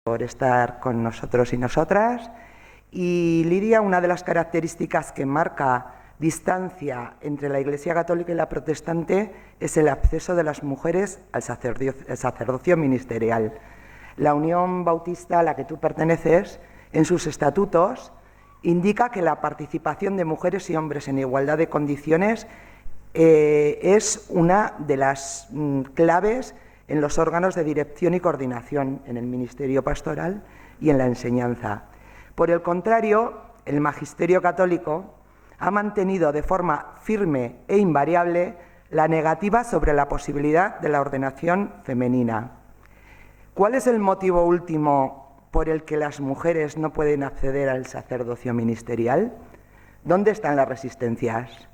por estar con nosotros y nosotras. Y Lidia, una de las características que marca distancia entre la Iglesia católica y la protestante es el acceso de las mujeres al sacerdocio ministerial. La Unión Bautista a la que tú perteneces, en sus estatutos, indica que la participación de mujeres y hombres en igualdad de condiciones es una de las claves en los órganos de dirección y coordinación en el ministerio pastoral y en la enseñanza. Por el contrario, el magisterio católico ha mantenido de forma firme e invariable la negativa sobre la posibilidad de la ordenación femenina. ¿Cuál es el motivo último por el que las mujeres no pueden acceder al sacerdocio ministerial? ¿Dónde están las resistencias?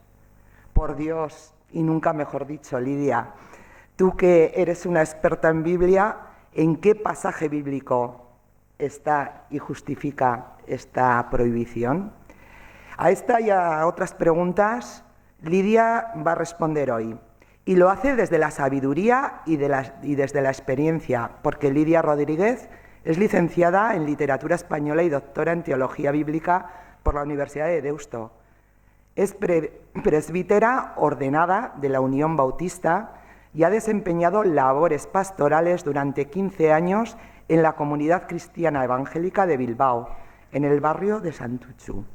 Por Dios, y nunca mejor dicho, Lidia, tú que eres una experta en Biblia, ¿en qué pasaje bíblico está y justifica esta prohibición? A esta y a otras preguntas, Lidia va a responder hoy. Y lo hace desde la sabiduría y desde la experiencia, porque Lidia Rodríguez es licenciada en Literatura Española y doctora en Teología Bíblica por la Universidad de Deusto. Es presbítera ordenada de la Unión Bautista y ha desempeñado labores pastorales durante 15 años en la Comunidad Cristiana Evangélica de Bilbao, en el barrio de Santutxu.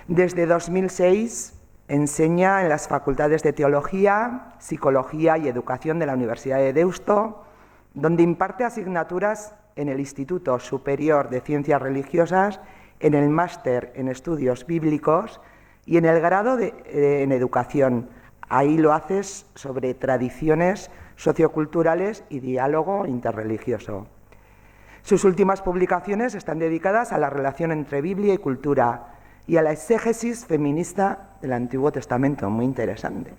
Desde 2006 enseña en las facultades de Teología, Psicología y Educación de la Universidad de Deusto, donde imparte asignaturas en el Instituto Superior de Ciencias Religiosas, en el Máster en Estudios Bíblicos y en el grado en Educación. Ahí lo haces sobre tradiciones socioculturales y diálogo interreligioso. Sus últimas publicaciones están dedicadas a la relación entre Biblia y cultura y a la exégesis feminista del Antiguo Testamento. Muy interesante.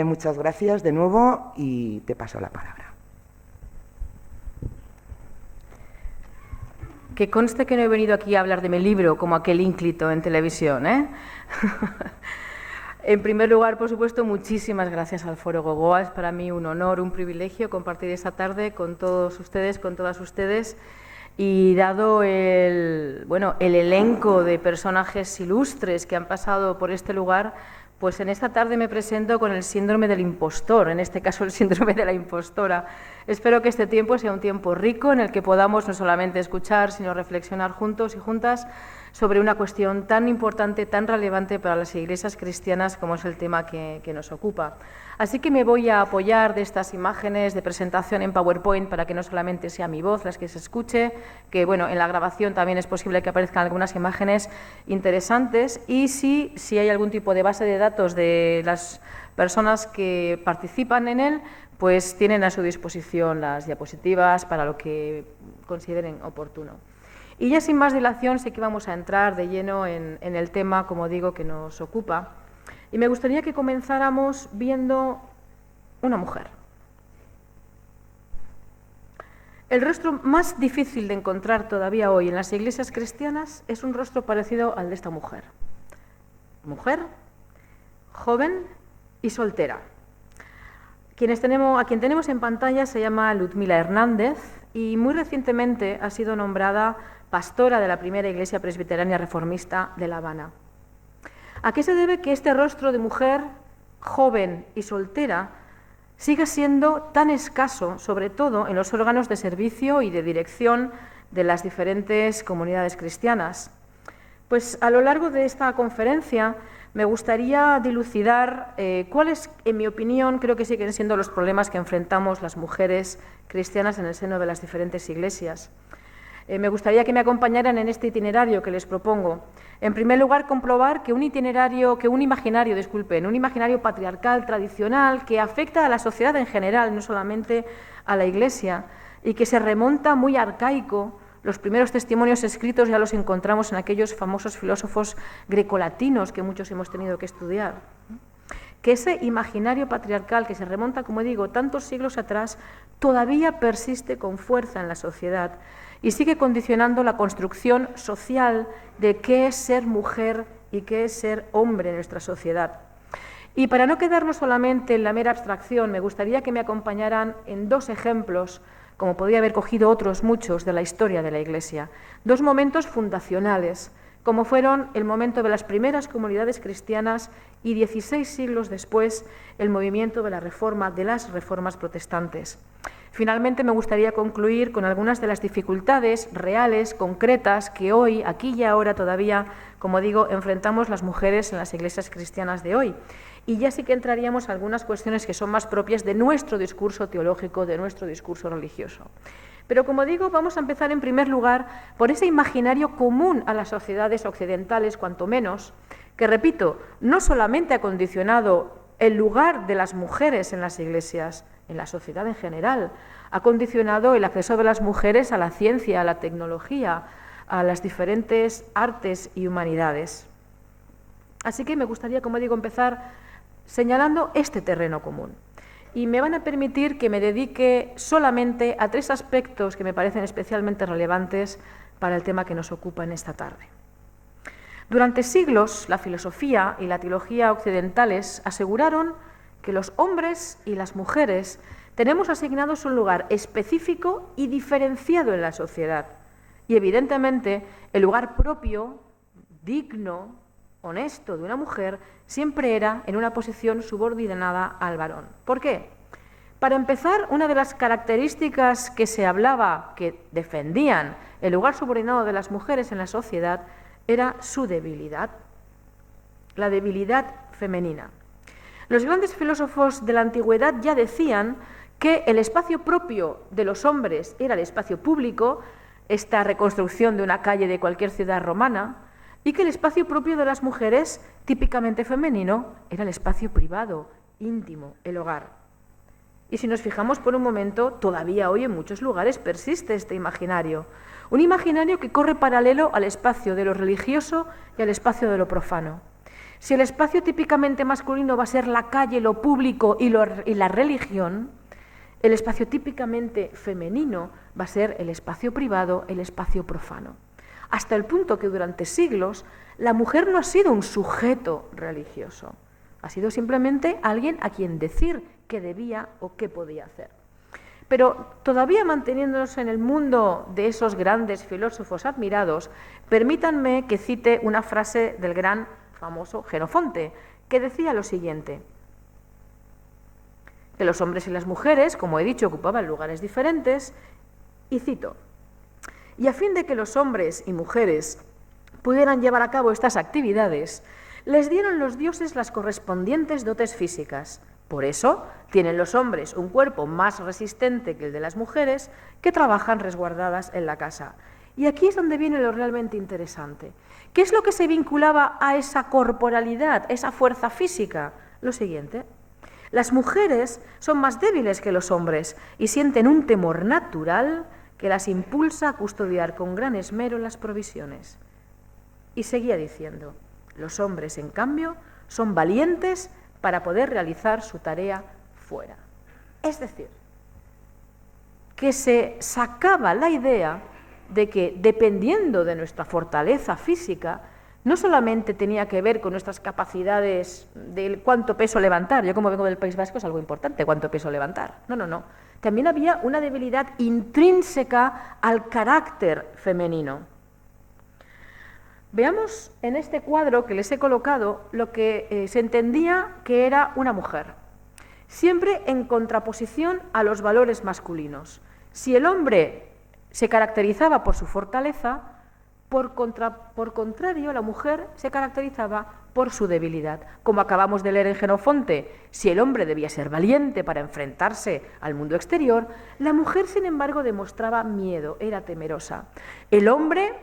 Muchas gracias de nuevo y te paso la palabra. Que conste que no he venido aquí a hablar de mi libro como aquel ínclito en televisión, ¿eh? En primer lugar, por supuesto, muchísimas gracias al Foro Gogoa. Es para mí un honor, un privilegio compartir esta tarde con todos ustedes, con todas ustedes. Y dado el elenco de personajes ilustres que han pasado por este lugar, pues en esta tarde me presento con el síndrome del impostor, en este caso el síndrome de la impostora. Espero que este tiempo sea un tiempo rico en el que podamos no solamente escuchar, sino reflexionar juntos y juntas sobre una cuestión tan importante, tan relevante para las iglesias cristianas como es el tema que nos ocupa. Así que me voy a apoyar de estas imágenes de presentación en PowerPoint para que no solamente sea mi voz las que se escuche, que bueno, en la grabación también es posible que aparezcan algunas imágenes interesantes y si hay algún tipo de base de datos de las personas que participan en él, pues tienen a su disposición las diapositivas para lo que consideren oportuno. Y ya sin más dilación sé que vamos a entrar de lleno en el tema, como digo, que nos ocupa. Y me gustaría que comenzáramos viendo una mujer. El rostro más difícil de encontrar todavía hoy en las iglesias cristianas es un rostro parecido al de esta mujer. Mujer, joven y soltera. A quien tenemos en pantalla se llama Ludmila Hernández y muy recientemente ha sido nombrada pastora de la primera iglesia presbiteriana reformista de La Habana. ¿A qué se debe que este rostro de mujer joven y soltera siga siendo tan escaso, sobre todo en los órganos de servicio y de dirección de las diferentes comunidades cristianas? Pues a lo largo de esta conferencia me gustaría dilucidar cuáles, en mi opinión, creo que siguen siendo los problemas que enfrentamos las mujeres cristianas en el seno de las diferentes iglesias. Me gustaría que me acompañaran en este itinerario que les propongo. En primer lugar, comprobar que un imaginario patriarcal tradicional que afecta a la sociedad en general, no solamente a la Iglesia, y que se remonta muy arcaico. Los primeros testimonios escritos ya los encontramos en aquellos famosos filósofos grecolatinos que muchos hemos tenido que estudiar. Que ese imaginario patriarcal que se remonta, como digo, tantos siglos atrás, todavía persiste con fuerza en la sociedad y sigue condicionando la construcción social de qué es ser mujer y qué es ser hombre en nuestra sociedad. Y para no quedarnos solamente en la mera abstracción, me gustaría que me acompañaran en dos ejemplos como podría haber cogido otros muchos de la historia de la Iglesia. Dos momentos fundacionales, como fueron el momento de las primeras comunidades cristianas y 16 siglos después el movimiento de la Reforma, de las reformas protestantes. Finalmente, me gustaría concluir con algunas de las dificultades reales, concretas, que hoy, aquí y ahora todavía, como digo, enfrentamos las mujeres en las iglesias cristianas de hoy. Y ya sí que entraríamos a algunas cuestiones que son más propias de nuestro discurso teológico, de nuestro discurso religioso. Pero, como digo, vamos a empezar en primer lugar por ese imaginario común a las sociedades occidentales, cuanto menos, que, repito, no solamente ha condicionado el lugar de las mujeres en las iglesias, en la sociedad en general, ha condicionado el acceso de las mujeres a la ciencia, a la tecnología, a las diferentes artes y humanidades. Así que me gustaría, como digo, empezar señalando este terreno común. Y me van a permitir que me dedique solamente a 3 aspectos que me parecen especialmente relevantes para el tema que nos ocupa en esta tarde. Durante siglos, la filosofía y la teología occidentales aseguraron que los hombres y las mujeres tenemos asignados un lugar específico y diferenciado en la sociedad. Y evidentemente el lugar propio, digno, honesto de una mujer siempre era en una posición subordinada al varón. ¿Por qué? Para empezar, una de las características que se hablaba, que defendían el lugar subordinado de las mujeres en la sociedad, era su debilidad, la debilidad femenina. Los grandes filósofos de la antigüedad ya decían que el espacio propio de los hombres era el espacio público, esta reconstrucción de una calle de cualquier ciudad romana, y que el espacio propio de las mujeres, típicamente femenino, era el espacio privado, íntimo, el hogar. Y si nos fijamos por un momento, todavía hoy en muchos lugares persiste este imaginario, un imaginario que corre paralelo al espacio de lo religioso y al espacio de lo profano. Si el espacio típicamente masculino va a ser la calle, lo público y la religión, el espacio típicamente femenino va a ser el espacio privado, el espacio profano. Hasta el punto que durante siglos la mujer no ha sido un sujeto religioso, ha sido simplemente alguien a quien decir qué debía o qué podía hacer. Pero todavía manteniéndonos en el mundo de esos grandes filósofos admirados, permítanme que cite una frase del gran famoso Jenofonte, que decía lo siguiente: que los hombres y las mujeres, como he dicho, ocupaban lugares diferentes, y cito: y a fin de que los hombres y mujeres pudieran llevar a cabo estas actividades, les dieron los dioses las correspondientes dotes físicas. Por eso tienen los hombres un cuerpo más resistente que el de las mujeres, que trabajan resguardadas en la casa. Y aquí es donde viene lo realmente interesante. ¿Qué es lo que se vinculaba a esa corporalidad, esa fuerza física? Lo siguiente: las mujeres son más débiles que los hombres y sienten un temor natural que las impulsa a custodiar con gran esmero las provisiones. Y seguía diciendo: los hombres, en cambio, son valientes para poder realizar su tarea fuera. Es decir, que se sacaba la idea de que, dependiendo de nuestra fortaleza física, no solamente tenía que ver con nuestras capacidades de cuánto peso levantar. Yo, como vengo del País Vasco, es algo importante, cuánto peso levantar. No. También había una debilidad intrínseca al carácter femenino. Veamos en este cuadro que les he colocado lo que se entendía que era una mujer, siempre en contraposición a los valores masculinos. Si el hombre se caracterizaba por su fortaleza, por contrario, la mujer se caracterizaba por su debilidad. Como acabamos de leer en Jenofonte, si el hombre debía ser valiente para enfrentarse al mundo exterior, la mujer, sin embargo, demostraba miedo, era temerosa. El hombre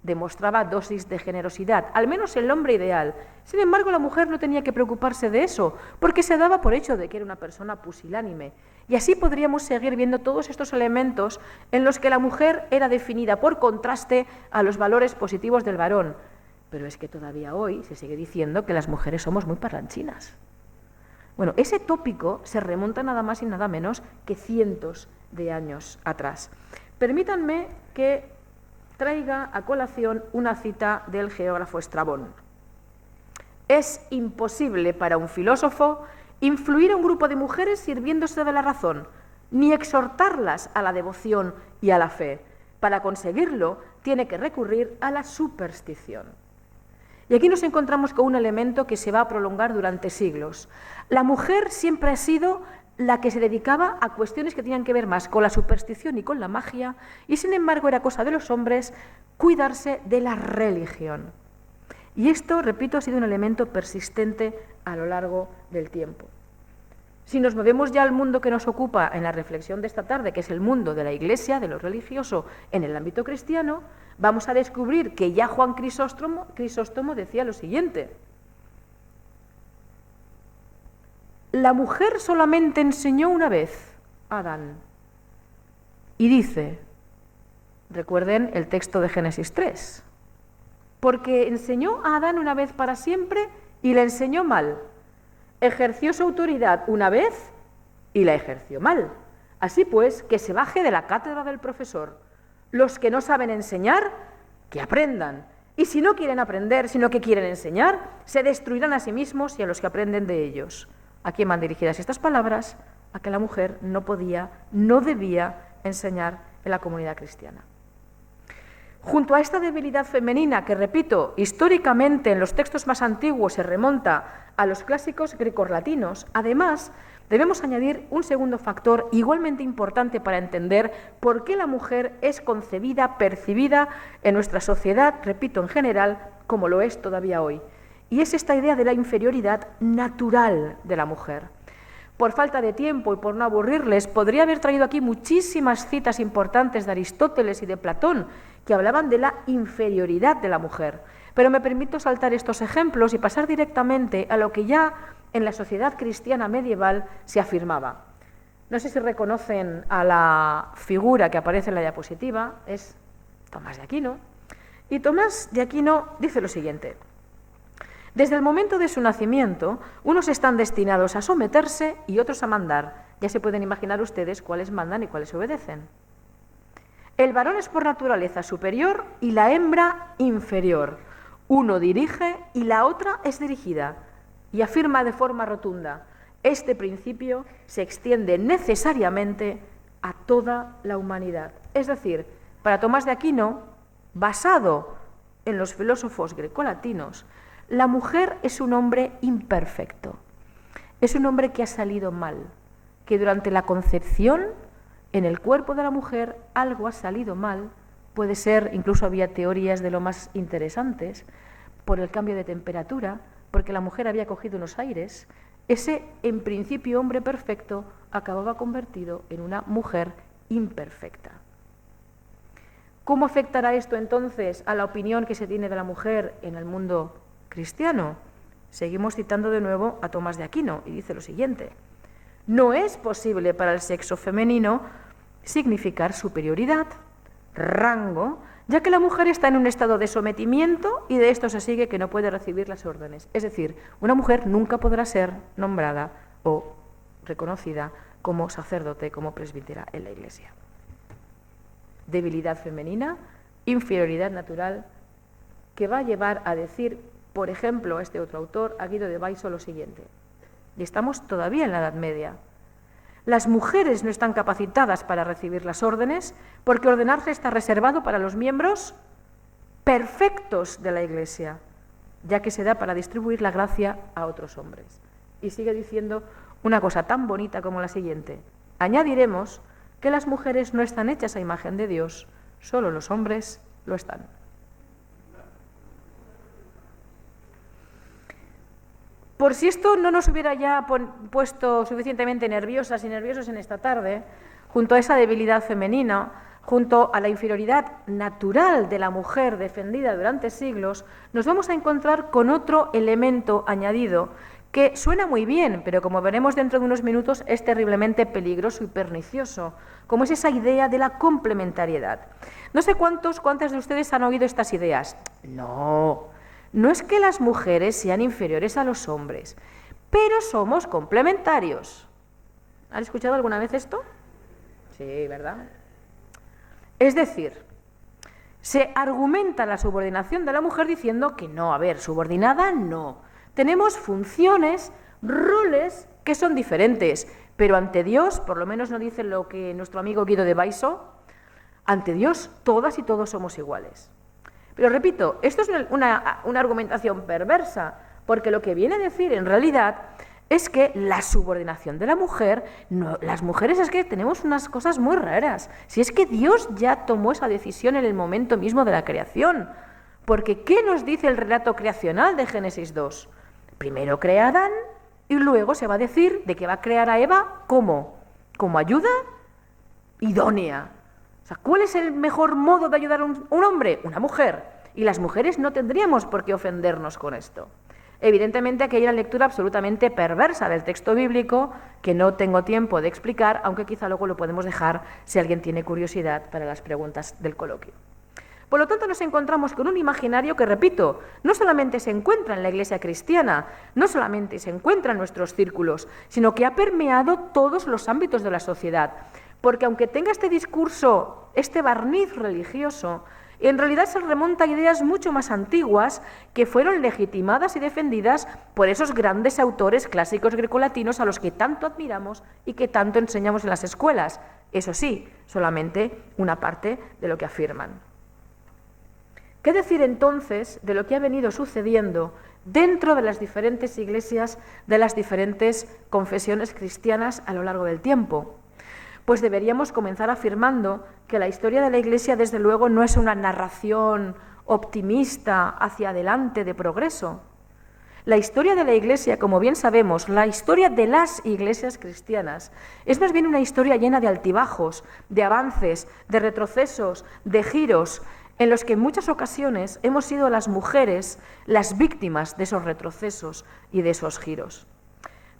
demostraba dosis de generosidad, al menos el hombre ideal. Sin embargo, la mujer no tenía que preocuparse de eso, porque se daba por hecho de que era una persona pusilánime. Y así podríamos seguir viendo todos estos elementos en los que la mujer era definida por contraste a los valores positivos del varón. Pero es que todavía hoy se sigue diciendo que las mujeres somos muy parlanchinas. Bueno, ese tópico se remonta nada más y nada menos que cientos de años atrás. Permítanme que traiga a colación una cita del geógrafo Estrabón. Es imposible para un filósofo influir a un grupo de mujeres sirviéndose de la razón, ni exhortarlas a la devoción y a la fe. Para conseguirlo, tiene que recurrir a la superstición. Y aquí nos encontramos con un elemento que se va a prolongar durante siglos. La mujer siempre ha sido la que se dedicaba a cuestiones que tenían que ver más con la superstición y con la magia, y sin embargo era cosa de los hombres cuidarse de la religión. Y esto, repito, ha sido un elemento persistente a lo largo del tiempo. Si nos movemos ya al mundo que nos ocupa en la reflexión de esta tarde, que es el mundo de la Iglesia, de lo religioso en el ámbito cristiano, vamos a descubrir que ya Juan Crisóstomo decía lo siguiente: la mujer solamente enseñó una vez a Adán. Y dice, recuerden el texto de Génesis 3, porque enseñó a Adán una vez para siempre y le enseñó mal. Ejerció su autoridad una vez y la ejerció mal. Así pues, que se baje de la cátedra del profesor. Los que no saben enseñar, que aprendan. Y si no quieren aprender, sino que quieren enseñar, se destruirán a sí mismos y a los que aprenden de ellos. ¿A quién van dirigidas estas palabras? A que la mujer no podía, no debía enseñar en la comunidad cristiana. Junto a esta debilidad femenina, que repito, históricamente en los textos más antiguos se remonta a los clásicos grecorlatinos, además debemos añadir un segundo factor igualmente importante para entender por qué la mujer es concebida, percibida en nuestra sociedad, repito, en general, como lo es todavía hoy. Y es esta idea de la inferioridad natural de la mujer. Por falta de tiempo y por no aburrirles, podría haber traído aquí muchísimas citas importantes de Aristóteles y de Platón que hablaban de la inferioridad de la mujer. Pero me permito saltar estos ejemplos y pasar directamente a lo que ya en la sociedad cristiana medieval se afirmaba. No sé si reconocen a la figura que aparece en la diapositiva, es Tomás de Aquino. Y Tomás de Aquino dice lo siguiente: desde el momento de su nacimiento, unos están destinados a someterse y otros a mandar. Ya se pueden imaginar ustedes cuáles mandan y cuáles obedecen. El varón es por naturaleza superior y la hembra inferior. Uno dirige y la otra es dirigida. Y afirma de forma rotunda: este principio se extiende necesariamente a toda la humanidad. Es decir, para Tomás de Aquino, basado en los filósofos grecolatinos, la mujer es un hombre imperfecto, es un hombre que ha salido mal, que durante la concepción en el cuerpo de la mujer algo ha salido mal, puede ser, incluso había teorías de lo más interesantes, por el cambio de temperatura, porque la mujer había cogido unos aires, ese en principio hombre perfecto acababa convertido en una mujer imperfecta. ¿Cómo afectará esto entonces a la opinión que se tiene de la mujer en el mundo cristiano? Seguimos citando de nuevo a Tomás de Aquino y dice lo siguiente: no es posible para el sexo femenino significar superioridad, rango, ya que la mujer está en un estado de sometimiento y de esto se sigue que no puede recibir las órdenes. Es decir, una mujer nunca podrá ser nombrada o reconocida como sacerdote, como presbítera en la Iglesia. Debilidad femenina, inferioridad natural, que va a llevar a decir, por ejemplo, a este otro autor, a Guido de Baiso, lo siguiente: y estamos todavía en la Edad Media. Las mujeres no están capacitadas para recibir las órdenes porque ordenarse está reservado para los miembros perfectos de la Iglesia, ya que se da para distribuir la gracia a otros hombres. Y sigue diciendo una cosa tan bonita como la siguiente: añadiremos que las mujeres no están hechas a imagen de Dios, solo los hombres lo están. Por si esto no nos hubiera ya puesto suficientemente nerviosas y nerviosos en esta tarde, junto a esa debilidad femenina, junto a la inferioridad natural de la mujer defendida durante siglos, nos vamos a encontrar con otro elemento añadido que suena muy bien, pero como veremos dentro de unos minutos es terriblemente peligroso y pernicioso, como es esa idea de la complementariedad. No sé cuántas de ustedes han oído estas ideas. No es que las mujeres sean inferiores a los hombres, pero somos complementarios. ¿Han escuchado alguna vez esto? Sí, ¿verdad? Es decir, se argumenta la subordinación de la mujer diciendo que no, subordinada no. Tenemos funciones, roles que son diferentes, Pero ante Dios, por lo menos nos dice lo que nuestro amigo Guido de Baiso, ante Dios todas y todos somos iguales. Pero repito, esto es una argumentación perversa, porque lo que viene a decir en realidad es que la subordinación de la mujer, no, las mujeres es que tenemos unas cosas muy raras. Si es que Dios ya tomó esa decisión en el momento mismo de la creación. Porque ¿qué nos dice el relato creacional de Génesis 2? Primero crea a Adán y luego se va a decir de que va a crear a Eva ¿cómo? Como ayuda idónea. O sea, ¿cuál es el mejor modo de ayudar a un hombre? Una mujer. Y las mujeres no tendríamos por qué ofendernos con esto. Evidentemente aquí hay una lectura absolutamente perversa del texto bíblico que no tengo tiempo de explicar, aunque quizá luego lo podemos dejar si alguien tiene curiosidad para las preguntas del coloquio. Por lo tanto, nos encontramos con un imaginario que, repito, no solamente se encuentra en la Iglesia cristiana, no solamente se encuentra en nuestros círculos, sino que ha permeado todos los ámbitos de la sociedad. Porque aunque tenga este discurso, este barniz religioso, en realidad se remonta a ideas mucho más antiguas que fueron legitimadas y defendidas por esos grandes autores clásicos grecolatinos a los que tanto admiramos y que tanto enseñamos en las escuelas. Eso sí, solamente una parte de lo que afirman. ¿Qué decir entonces de lo que ha venido sucediendo dentro de las diferentes iglesias, de las diferentes confesiones cristianas a lo largo del tiempo? Pues deberíamos comenzar afirmando que la historia de la Iglesia, desde luego, no es una narración optimista hacia adelante de progreso. La historia de la Iglesia, como bien sabemos, la historia de las iglesias cristianas, es más bien una historia llena de altibajos, de avances, de retrocesos, de giros, en los que en muchas ocasiones hemos sido las mujeres las víctimas de esos retrocesos y de esos giros.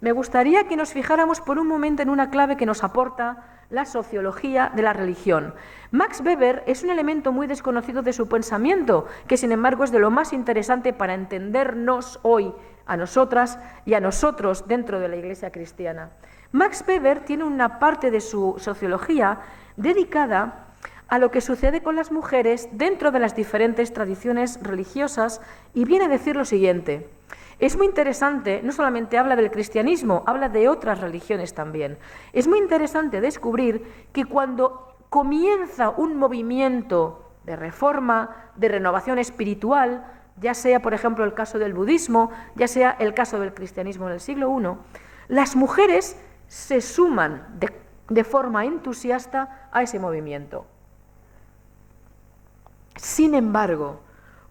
Me gustaría que nos fijáramos por un momento en una clave que nos aporta la sociología de la religión. Max Weber es un elemento muy desconocido de su pensamiento, que sin embargo es de lo más interesante para entendernos hoy, a nosotras y a nosotros dentro de la Iglesia cristiana. Max Weber tiene una parte de su sociología dedicada a lo que sucede con las mujeres dentro de las diferentes tradiciones religiosas y viene a decir lo siguiente. Es muy interesante, no solamente habla del cristianismo, habla de otras religiones también. Es muy interesante descubrir que cuando comienza un movimiento de reforma, de renovación espiritual, ya sea, por ejemplo, el caso del budismo, ya sea el caso del cristianismo en el siglo I, las mujeres se suman de forma entusiasta a ese movimiento. Sin embargo,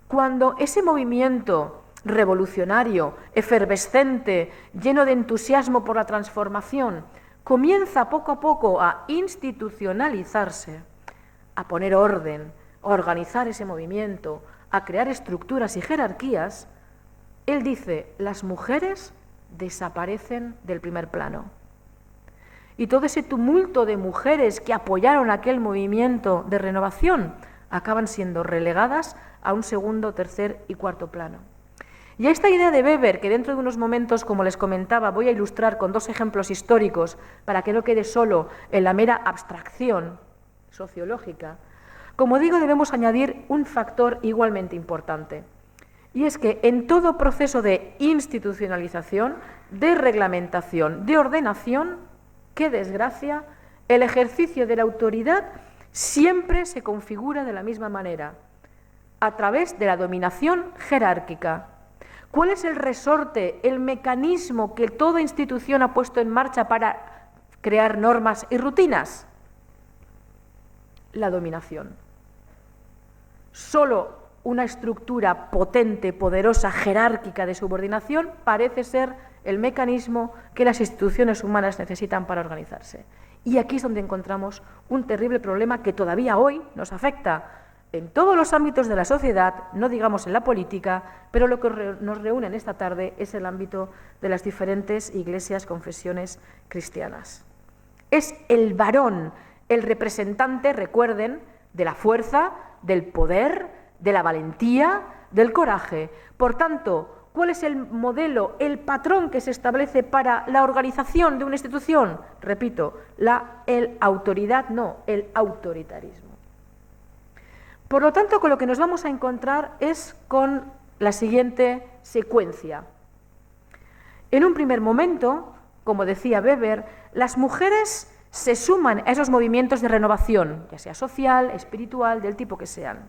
cuando ese movimiento revolucionario, efervescente, lleno de entusiasmo por la transformación, comienza poco a poco a institucionalizarse, a poner orden, a organizar ese movimiento, a crear estructuras y jerarquías, él dice, las mujeres desaparecen del primer plano. Y todo ese tumulto de mujeres que apoyaron aquel movimiento de renovación acaban siendo relegadas a un segundo, tercer y cuarto plano. Y a esta idea de Weber, que dentro de unos momentos, como les comentaba, voy a ilustrar con 2 ejemplos históricos para que no quede solo en la mera abstracción sociológica, como digo, debemos añadir un factor igualmente importante. Y es que en todo proceso de institucionalización, de reglamentación, de ordenación, qué desgracia, el ejercicio de la autoridad siempre se configura de la misma manera, a través de la dominación jerárquica. ¿Cuál es el resorte, el mecanismo que toda institución ha puesto en marcha para crear normas y rutinas? La dominación. Solo una estructura potente, poderosa, jerárquica de subordinación parece ser el mecanismo que las instituciones humanas necesitan para organizarse. Y aquí es donde encontramos un terrible problema que todavía hoy nos afecta en todos los ámbitos de la sociedad, no digamos en la política, pero lo que nos reúne en esta tarde es el ámbito de las diferentes iglesias, confesiones cristianas. Es el varón, el representante, recuerden, de la fuerza, del poder, de la valentía, del coraje. Por tanto, ¿cuál es el modelo, el patrón que se establece para la organización de una institución? Repito, el autoritarismo. Por lo tanto, con lo que nos vamos a encontrar es con la siguiente secuencia. En un primer momento, como decía Weber, las mujeres se suman a esos movimientos de renovación, ya sea social, espiritual, del tipo que sean.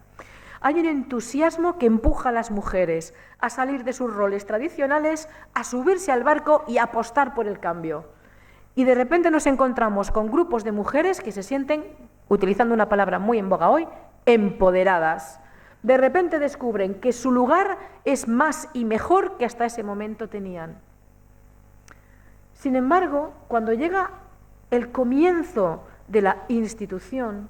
Hay un entusiasmo que empuja a las mujeres a salir de sus roles tradicionales, a subirse al barco y a apostar por el cambio. Y de repente nos encontramos con grupos de mujeres que se sienten, utilizando una palabra muy en boga hoy, empoderadas. De repente descubren que su lugar es más y mejor que hasta ese momento tenían. Sin embargo, cuando llega el comienzo de la institución,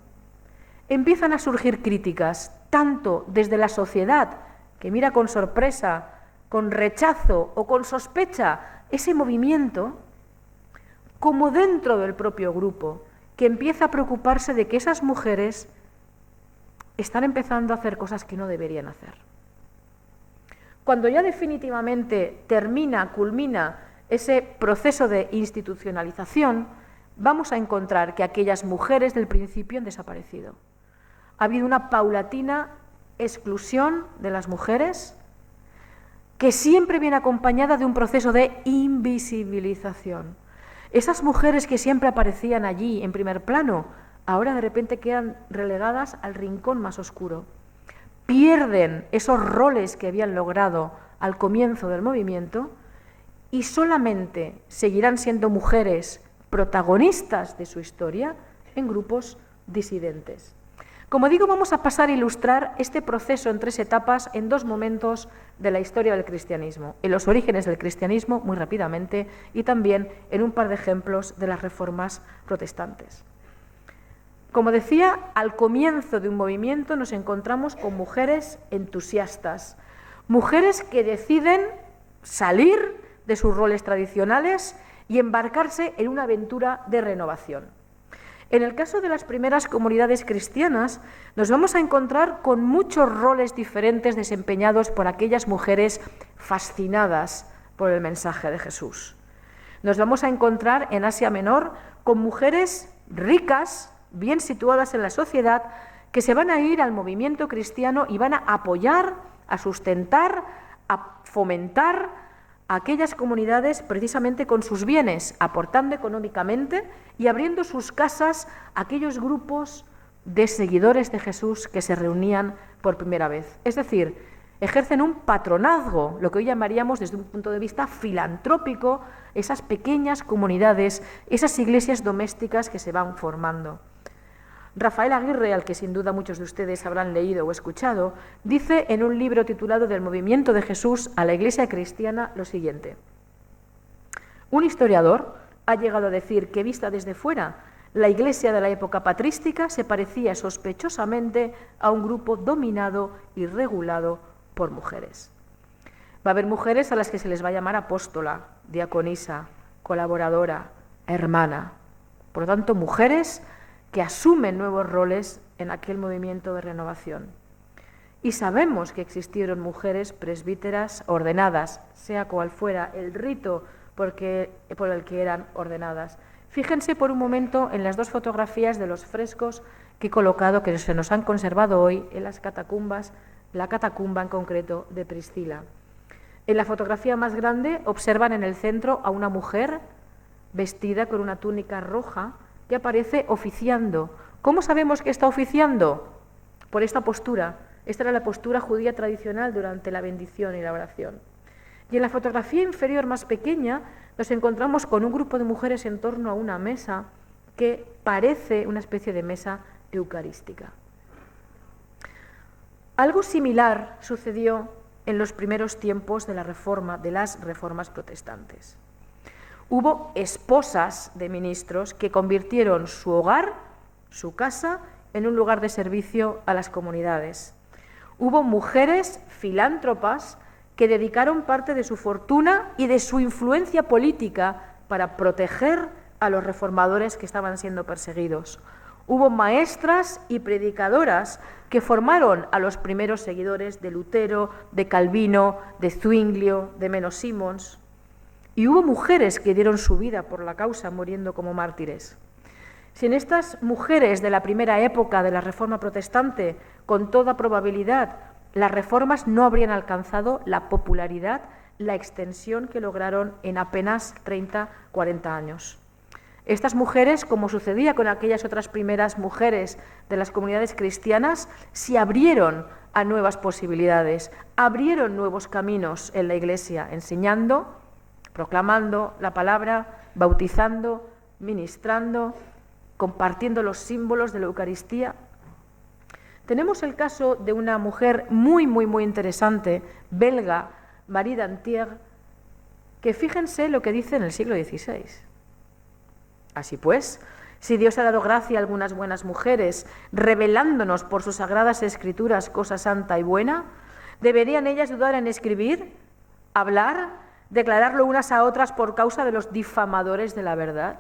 empiezan a surgir críticas, tanto desde la sociedad, que mira con sorpresa, con rechazo o con sospecha ese movimiento, como dentro del propio grupo, que empieza a preocuparse de que esas mujeres están empezando a hacer cosas que no deberían hacer. Cuando ya definitivamente culmina ese proceso de institucionalización, vamos a encontrar que aquellas mujeres del principio han desaparecido. Ha habido una paulatina exclusión de las mujeres que siempre viene acompañada de un proceso de invisibilización. Esas mujeres que siempre aparecían allí en primer plano, ahora de repente quedan relegadas al rincón más oscuro. Pierden esos roles que habían logrado al comienzo del movimiento y solamente seguirán siendo mujeres protagonistas de su historia en grupos disidentes. Como digo, vamos a pasar a ilustrar este proceso en 3 etapas en 2 momentos de la historia del cristianismo, en los orígenes del cristianismo muy rápidamente y también en un par de ejemplos de las reformas protestantes. Como decía, al comienzo de un movimiento nos encontramos con mujeres entusiastas, mujeres que deciden salir de sus roles tradicionales y embarcarse en una aventura de renovación. En el caso de las primeras comunidades cristianas, nos vamos a encontrar con muchos roles diferentes desempeñados por aquellas mujeres fascinadas por el mensaje de Jesús. Nos vamos a encontrar en Asia Menor con mujeres ricas, bien situadas en la sociedad, que se van a ir al movimiento cristiano y van a apoyar, a sustentar, a fomentar a aquellas comunidades precisamente con sus bienes, aportando económicamente y abriendo sus casas a aquellos grupos de seguidores de Jesús que se reunían por primera vez. Es decir, ejercen un patronazgo, lo que hoy llamaríamos desde un punto de vista filantrópico, esas pequeñas comunidades, esas iglesias domésticas que se van formando. Rafael Aguirre, al que sin duda muchos de ustedes habrán leído o escuchado, dice en un libro titulado Del movimiento de Jesús a la Iglesia cristiana lo siguiente: un historiador ha llegado a decir que, vista desde fuera, la Iglesia de la época patrística se parecía sospechosamente a un grupo dominado y regulado por mujeres. Va a haber mujeres a las que se les va a llamar apóstola, diaconisa, colaboradora, hermana. Por lo tanto, mujeres que asumen nuevos roles en aquel movimiento de renovación. Y sabemos que existieron mujeres presbíteras ordenadas, sea cual fuera el rito por el que eran ordenadas. Fíjense por un momento en las 2 fotografías de los frescos que he colocado, que se nos han conservado hoy en las catacumbas, la catacumba en concreto de Priscila. En la fotografía más grande observan en el centro a una mujer vestida con una túnica roja que aparece oficiando. ¿Cómo sabemos que está oficiando? Por esta postura. Esta era la postura judía tradicional durante la bendición y la oración. Y en la fotografía inferior más pequeña nos encontramos con un grupo de mujeres en torno a una mesa que parece una especie de mesa eucarística. Algo similar sucedió en los primeros tiempos de las reformas protestantes. Hubo esposas de ministros que convirtieron su hogar, su casa, en un lugar de servicio a las comunidades. Hubo mujeres filántropas que dedicaron parte de su fortuna y de su influencia política para proteger a los reformadores que estaban siendo perseguidos. Hubo maestras y predicadoras que formaron a los primeros seguidores de Lutero, de Calvino, de Zwinglio, de Menno Simons. Y hubo mujeres que dieron su vida por la causa, muriendo como mártires. Sin estas mujeres de la primera época de la Reforma protestante, con toda probabilidad, las reformas no habrían alcanzado la popularidad la extensión que lograron en apenas 30, 40 años. Estas mujeres, como sucedía con aquellas otras primeras mujeres de las comunidades cristianas, se abrieron a nuevas posibilidades, abrieron nuevos caminos en la Iglesia, enseñando, proclamando la palabra, bautizando, ministrando, compartiendo los símbolos de la Eucaristía. Tenemos el caso de una mujer muy interesante, belga, Marie d'Antier, que fíjense lo que dice en el siglo XVI. Así pues, si Dios ha dado gracia a algunas buenas mujeres, revelándonos por sus sagradas escrituras cosa santa y buena, ¿deberían ellas dudar en escribir, hablar, declararlo unas a otras por causa de los difamadores de la verdad?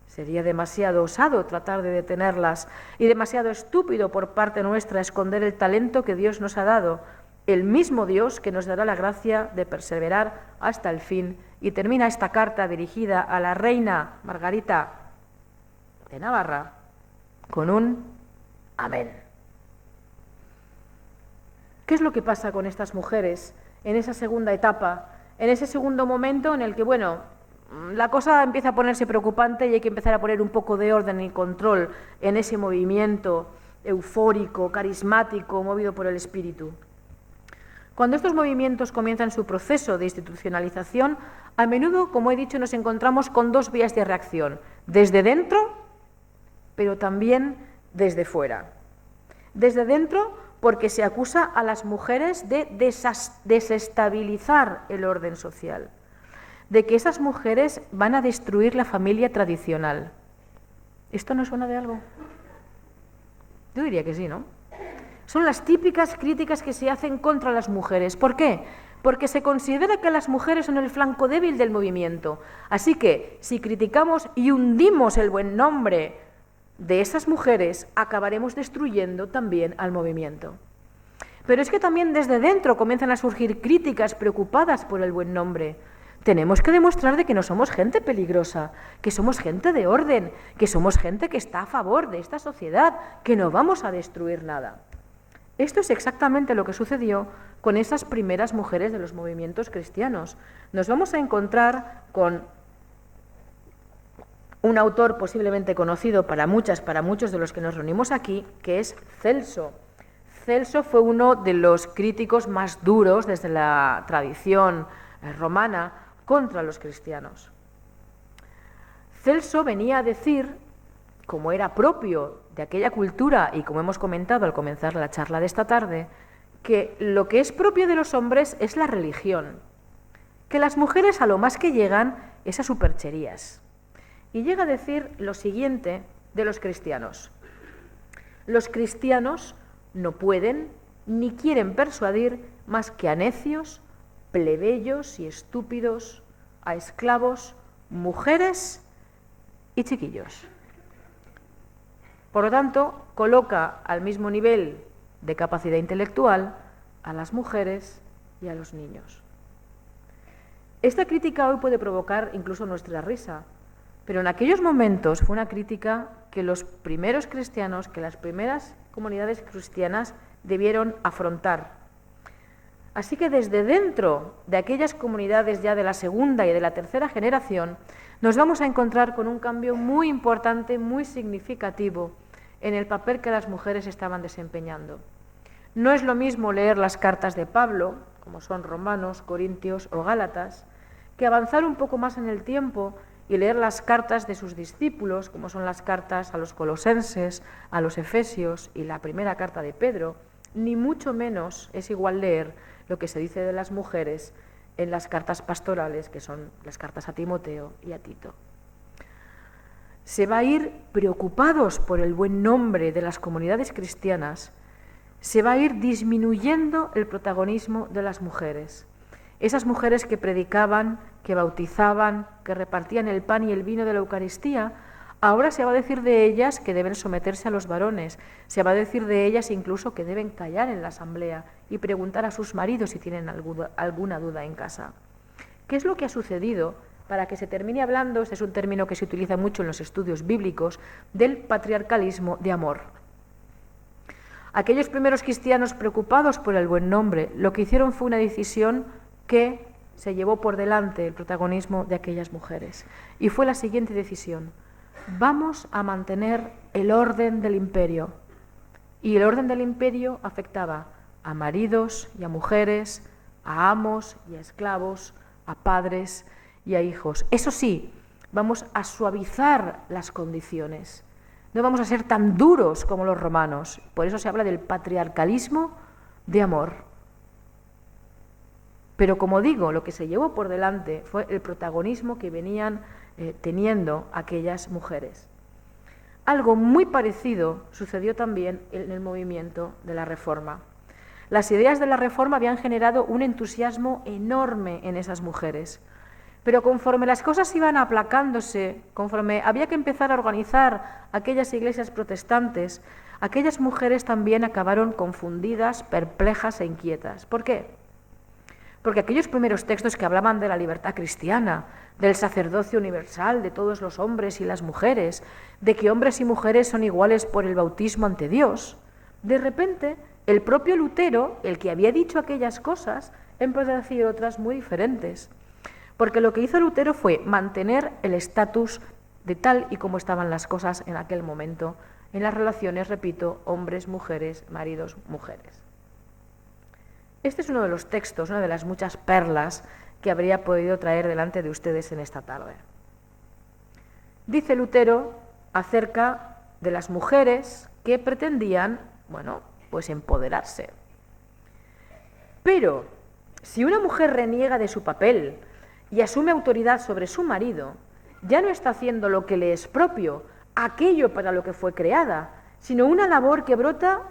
Sería demasiado osado tratar de detenerlas y demasiado estúpido por parte nuestra esconder el talento que Dios nos ha dado, el mismo Dios que nos dará la gracia de perseverar hasta el fin. Y termina esta carta dirigida a la reina Margarita de Navarra con un amén. ¿Qué es lo que pasa con estas mujeres en esa segunda etapa, en ese segundo momento en el que, la cosa empieza a ponerse preocupante y hay que empezar a poner un poco de orden y control en ese movimiento eufórico, carismático, movido por el Espíritu? Cuando estos movimientos comienzan su proceso de institucionalización, a menudo, como he dicho, nos encontramos con dos vías de reacción, desde dentro, pero también desde fuera. Desde dentro, porque se acusa a las mujeres de desestabilizar el orden social, de que esas mujeres van a destruir la familia tradicional. ¿Esto no suena de algo? Yo diría que sí, ¿no? Son las típicas críticas que se hacen contra las mujeres. ¿Por qué? Porque se considera que las mujeres son el flanco débil del movimiento. Así que, si criticamos y hundimos el buen nombre de esas mujeres, acabaremos destruyendo también al movimiento. Pero es que también desde dentro comienzan a surgir críticas preocupadas por el buen nombre. Tenemos que demostrar de que no somos gente peligrosa, que somos gente de orden, que somos gente que está a favor de esta sociedad, que no vamos a destruir nada. Esto es exactamente lo que sucedió con esas primeras mujeres de los movimientos cristianos. Nos vamos a encontrar con un autor posiblemente conocido para muchos de los que nos reunimos aquí, que es Celso. Celso fue uno de los críticos más duros desde la tradición romana contra los cristianos. Celso venía a decir, como era propio de aquella cultura y como hemos comentado al comenzar la charla de esta tarde, que lo que es propio de los hombres es la religión, que las mujeres a lo más que llegan es a supercherías. Y llega a decir lo siguiente de los cristianos. Los cristianos no pueden ni quieren persuadir más que a necios, plebeyos y estúpidos, a esclavos, mujeres y chiquillos. Por lo tanto, coloca al mismo nivel de capacidad intelectual a las mujeres y a los niños. Esta crítica hoy puede provocar incluso nuestra risa, pero en aquellos momentos fue una crítica que los primeros cristianos, que las primeras comunidades cristianas debieron afrontar. Así que desde dentro de aquellas comunidades ya de la segunda y de la tercera generación, nos vamos a encontrar con un cambio muy importante, muy significativo en el papel que las mujeres estaban desempeñando. No es lo mismo leer las cartas de Pablo, como son Romanos, Corintios o Gálatas, que avanzar un poco más en el tiempo y leer las cartas de sus discípulos, como son las cartas a los Colosenses, a los Efesios y la primera carta de Pedro, ni mucho menos es igual leer lo que se dice de las mujeres en las cartas pastorales, que son las cartas a Timoteo y a Tito. Se va a ir preocupados por el buen nombre de las comunidades cristianas, se va a ir disminuyendo el protagonismo de las mujeres. Esas mujeres que predicaban, que bautizaban, que repartían el pan y el vino de la Eucaristía, ahora se va a decir de ellas que deben someterse a los varones, se va a decir de ellas incluso que deben callar en la asamblea y preguntar a sus maridos si tienen alguna duda en casa. ¿Qué es lo que ha sucedido para que se termine hablando, este es un término que se utiliza mucho en los estudios bíblicos, del patriarcalismo de amor? Aquellos primeros cristianos preocupados por el buen nombre, lo que hicieron fue una decisión que se llevó por delante el protagonismo de aquellas mujeres. Y fue la siguiente decisión: vamos a mantener el orden del imperio. Y el orden del imperio afectaba a maridos y a mujeres, a amos y a esclavos, a padres y a hijos. Eso sí, vamos a suavizar las condiciones. No vamos a ser tan duros como los romanos. Por eso se habla del patriarcalismo de amor. Pero como digo, lo que se llevó por delante fue el protagonismo que venían teniendo aquellas mujeres. Algo muy parecido sucedió también en el movimiento de la Reforma. Las ideas de la Reforma habían generado un entusiasmo enorme en esas mujeres. Pero conforme las cosas iban aplacándose, conforme había que empezar a organizar aquellas iglesias protestantes, aquellas mujeres también acabaron confundidas, perplejas e inquietas. ¿Por qué? Porque aquellos primeros textos que hablaban de la libertad cristiana, del sacerdocio universal de todos los hombres y las mujeres, de que hombres y mujeres son iguales por el bautismo ante Dios, de repente el propio Lutero, el que había dicho aquellas cosas, empezó a decir otras muy diferentes. Porque lo que hizo Lutero fue mantener el estatus de tal y como estaban las cosas en aquel momento, en las relaciones, repito, hombres, mujeres, maridos, mujeres. Este es uno de los textos, una de las muchas perlas que habría podido traer delante de ustedes en esta tarde. Dice Lutero acerca de las mujeres que pretendían, pues empoderarse. Pero si una mujer reniega de su papel y asume autoridad sobre su marido, ya no está haciendo lo que le es propio, aquello para lo que fue creada, sino una labor que brota,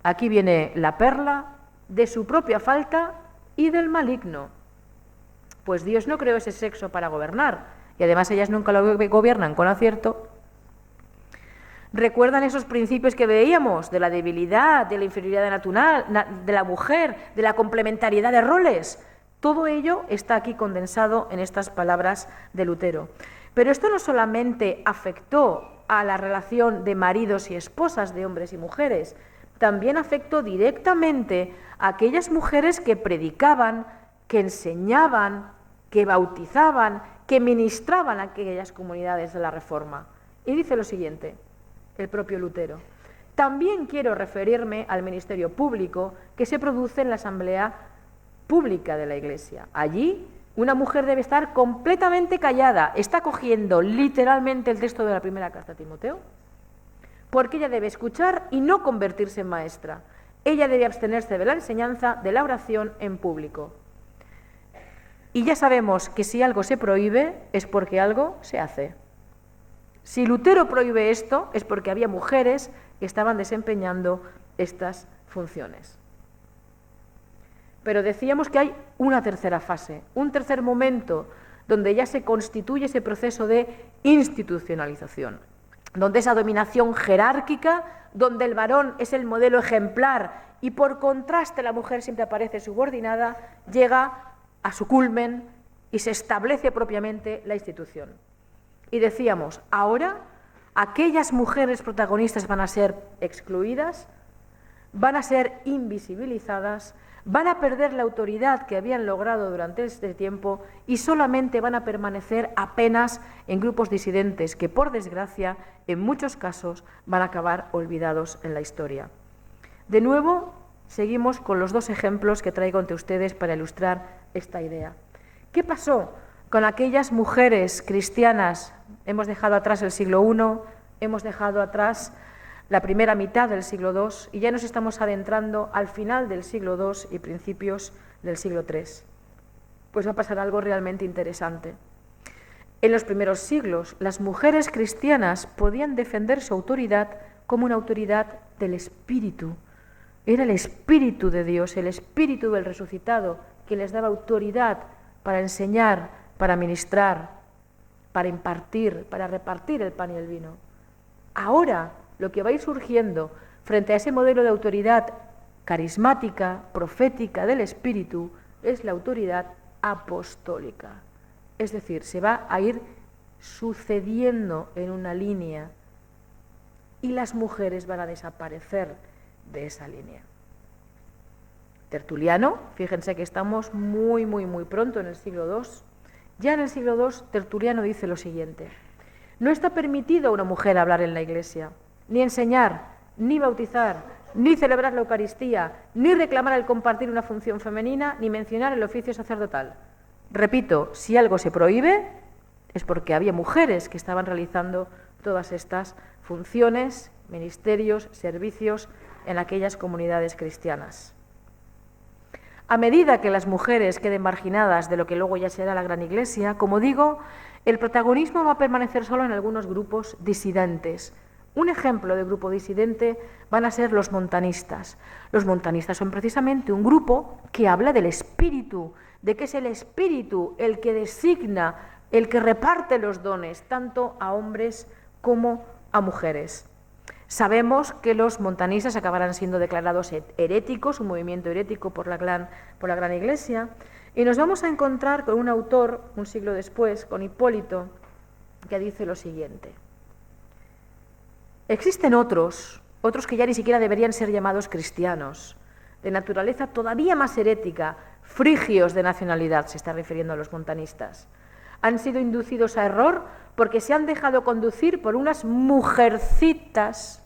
aquí viene la perla, de su propia falta y del maligno. Pues Dios no creó ese sexo para gobernar, y además ellas nunca lo gobiernan con acierto. ¿Recuerdan esos principios que veíamos de la debilidad, de la inferioridad natural, de la mujer, de la complementariedad de roles? Todo ello está aquí condensado en estas palabras de Lutero. Pero esto no solamente afectó a la relación de maridos y esposas, de hombres y mujeres, también afectó directamente a aquellas mujeres que predicaban, que enseñaban, que bautizaban, que ministraban a aquellas comunidades de la Reforma. Y dice lo siguiente, el propio Lutero: también quiero referirme al ministerio público que se produce en la asamblea pública de la Iglesia. Allí una mujer debe estar completamente callada. Está cogiendo literalmente el texto de la primera carta a Timoteo, porque ella debe escuchar y no convertirse en maestra. Ella debe abstenerse de la enseñanza, de la oración en público. Y ya sabemos que si algo se prohíbe es porque algo se hace. Si Lutero prohíbe esto es porque había mujeres que estaban desempeñando estas funciones. Pero decíamos que hay una tercera fase, un tercer momento donde ya se constituye ese proceso de institucionalización, donde esa dominación jerárquica, donde el varón es el modelo ejemplar y por contraste la mujer siempre aparece subordinada, llega a su culmen y se establece propiamente la institución. Y decíamos, ahora aquellas mujeres protagonistas van a ser excluidas, van a ser invisibilizadas, van a perder la autoridad que habían logrado durante este tiempo y solamente van a permanecer apenas en grupos disidentes que, por desgracia, en muchos casos van a acabar olvidados en la historia. De nuevo, seguimos con los dos ejemplos que traigo ante ustedes para ilustrar esta idea. ¿Qué pasó con aquellas mujeres cristianas? Hemos dejado atrás el siglo I, hemos dejado atrás la primera mitad del siglo II y ya nos estamos adentrando al final del siglo II y principios del siglo III. Pues va a pasar algo realmente interesante. En los primeros siglos, las mujeres cristianas podían defender su autoridad como una autoridad del Espíritu. Era el Espíritu de Dios, el Espíritu del resucitado, que les daba autoridad para enseñar, para ministrar, para impartir, para repartir el pan y el vino. Ahora, lo que va a ir surgiendo frente a ese modelo de autoridad carismática, profética del Espíritu, es la autoridad apostólica. Es decir, se va a ir sucediendo en una línea y las mujeres van a desaparecer de esa línea. Tertuliano, fíjense que estamos muy pronto en el siglo II. Ya en el siglo II, Tertuliano dice lo siguiente: no está permitido a una mujer hablar en la Iglesia, ni enseñar, ni bautizar, ni celebrar la Eucaristía, ni reclamar el compartir una función femenina, ni mencionar el oficio sacerdotal. Repito, si algo se prohíbe, es porque había mujeres que estaban realizando todas estas funciones, ministerios, servicios en aquellas comunidades cristianas. A medida que las mujeres queden marginadas de lo que luego ya será la gran Iglesia, como digo, el protagonismo va a permanecer solo en algunos grupos disidentes. Un ejemplo de grupo disidente van a ser los montanistas. Los montanistas son precisamente un grupo que habla del espíritu, de que es el espíritu el que designa, el que reparte los dones, tanto a hombres como a mujeres. Sabemos que los montanistas acabarán siendo declarados heréticos, un movimiento herético por la gran Iglesia, y nos vamos a encontrar con un autor, un siglo después, con Hipólito, que dice lo siguiente: existen otros que ya ni siquiera deberían ser llamados cristianos, de naturaleza todavía más herética, frigios de nacionalidad, se está refiriendo a los montanistas. Han sido inducidos a error porque se han dejado conducir por unas mujercitas.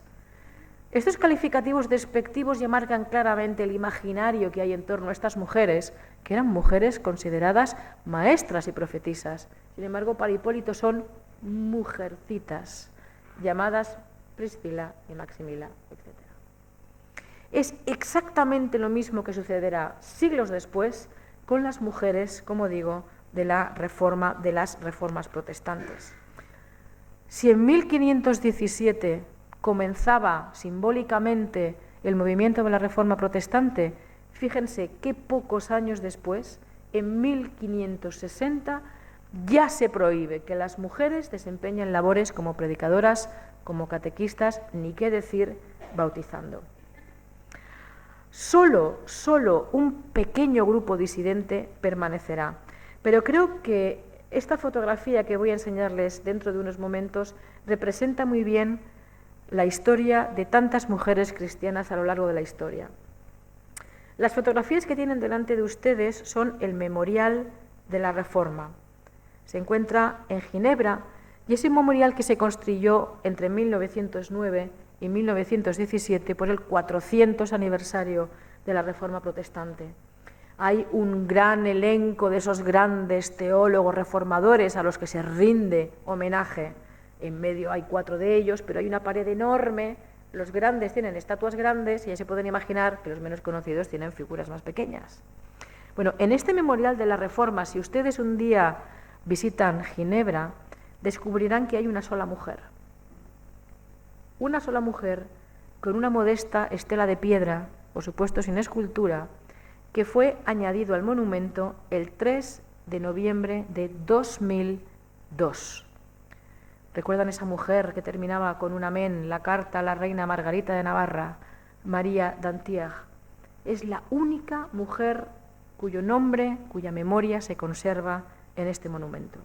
Estos calificativos despectivos ya marcan claramente el imaginario que hay en torno a estas mujeres, que eran mujeres consideradas maestras y profetisas. Sin embargo, para Hipólito son mujercitas, llamadas Priscila y Maximila, etc. Es exactamente lo mismo que sucederá siglos después con las mujeres, como digo, de las reformas protestantes. Si en 1517 comenzaba simbólicamente el movimiento de la Reforma Protestante, fíjense qué pocos años después, en 1560, ya se prohíbe que las mujeres desempeñen labores como predicadoras, como catequistas, ni qué decir bautizando. Solo un pequeño grupo disidente permanecerá, pero creo que esta fotografía que voy a enseñarles dentro de unos momentos representa muy bien la historia de tantas mujeres cristianas a lo largo de la historia. Las fotografías que tienen delante de ustedes son el Memorial de la Reforma. Se encuentra en Ginebra y es un memorial que se construyó entre 1909 y 1917 por el 400 aniversario de la Reforma Protestante. Hay un gran elenco de esos grandes teólogos reformadores a los que se rinde homenaje. En medio hay 4 de ellos, pero hay una pared enorme. Los grandes tienen estatuas grandes y ya se pueden imaginar que los menos conocidos tienen figuras más pequeñas. Bueno, en este Memorial de la Reforma, si ustedes un día visitan Ginebra, descubrirán que hay una sola mujer. Una sola mujer con una modesta estela de piedra, por supuesto sin escultura, que fue añadido al monumento el 3 de noviembre de 2002. ¿Recuerdan esa mujer que terminaba con un amén, la carta a la reina Margarita de Navarra, María d'Antiach? Es la única mujer cuyo nombre, cuya memoria se conserva en este monumento.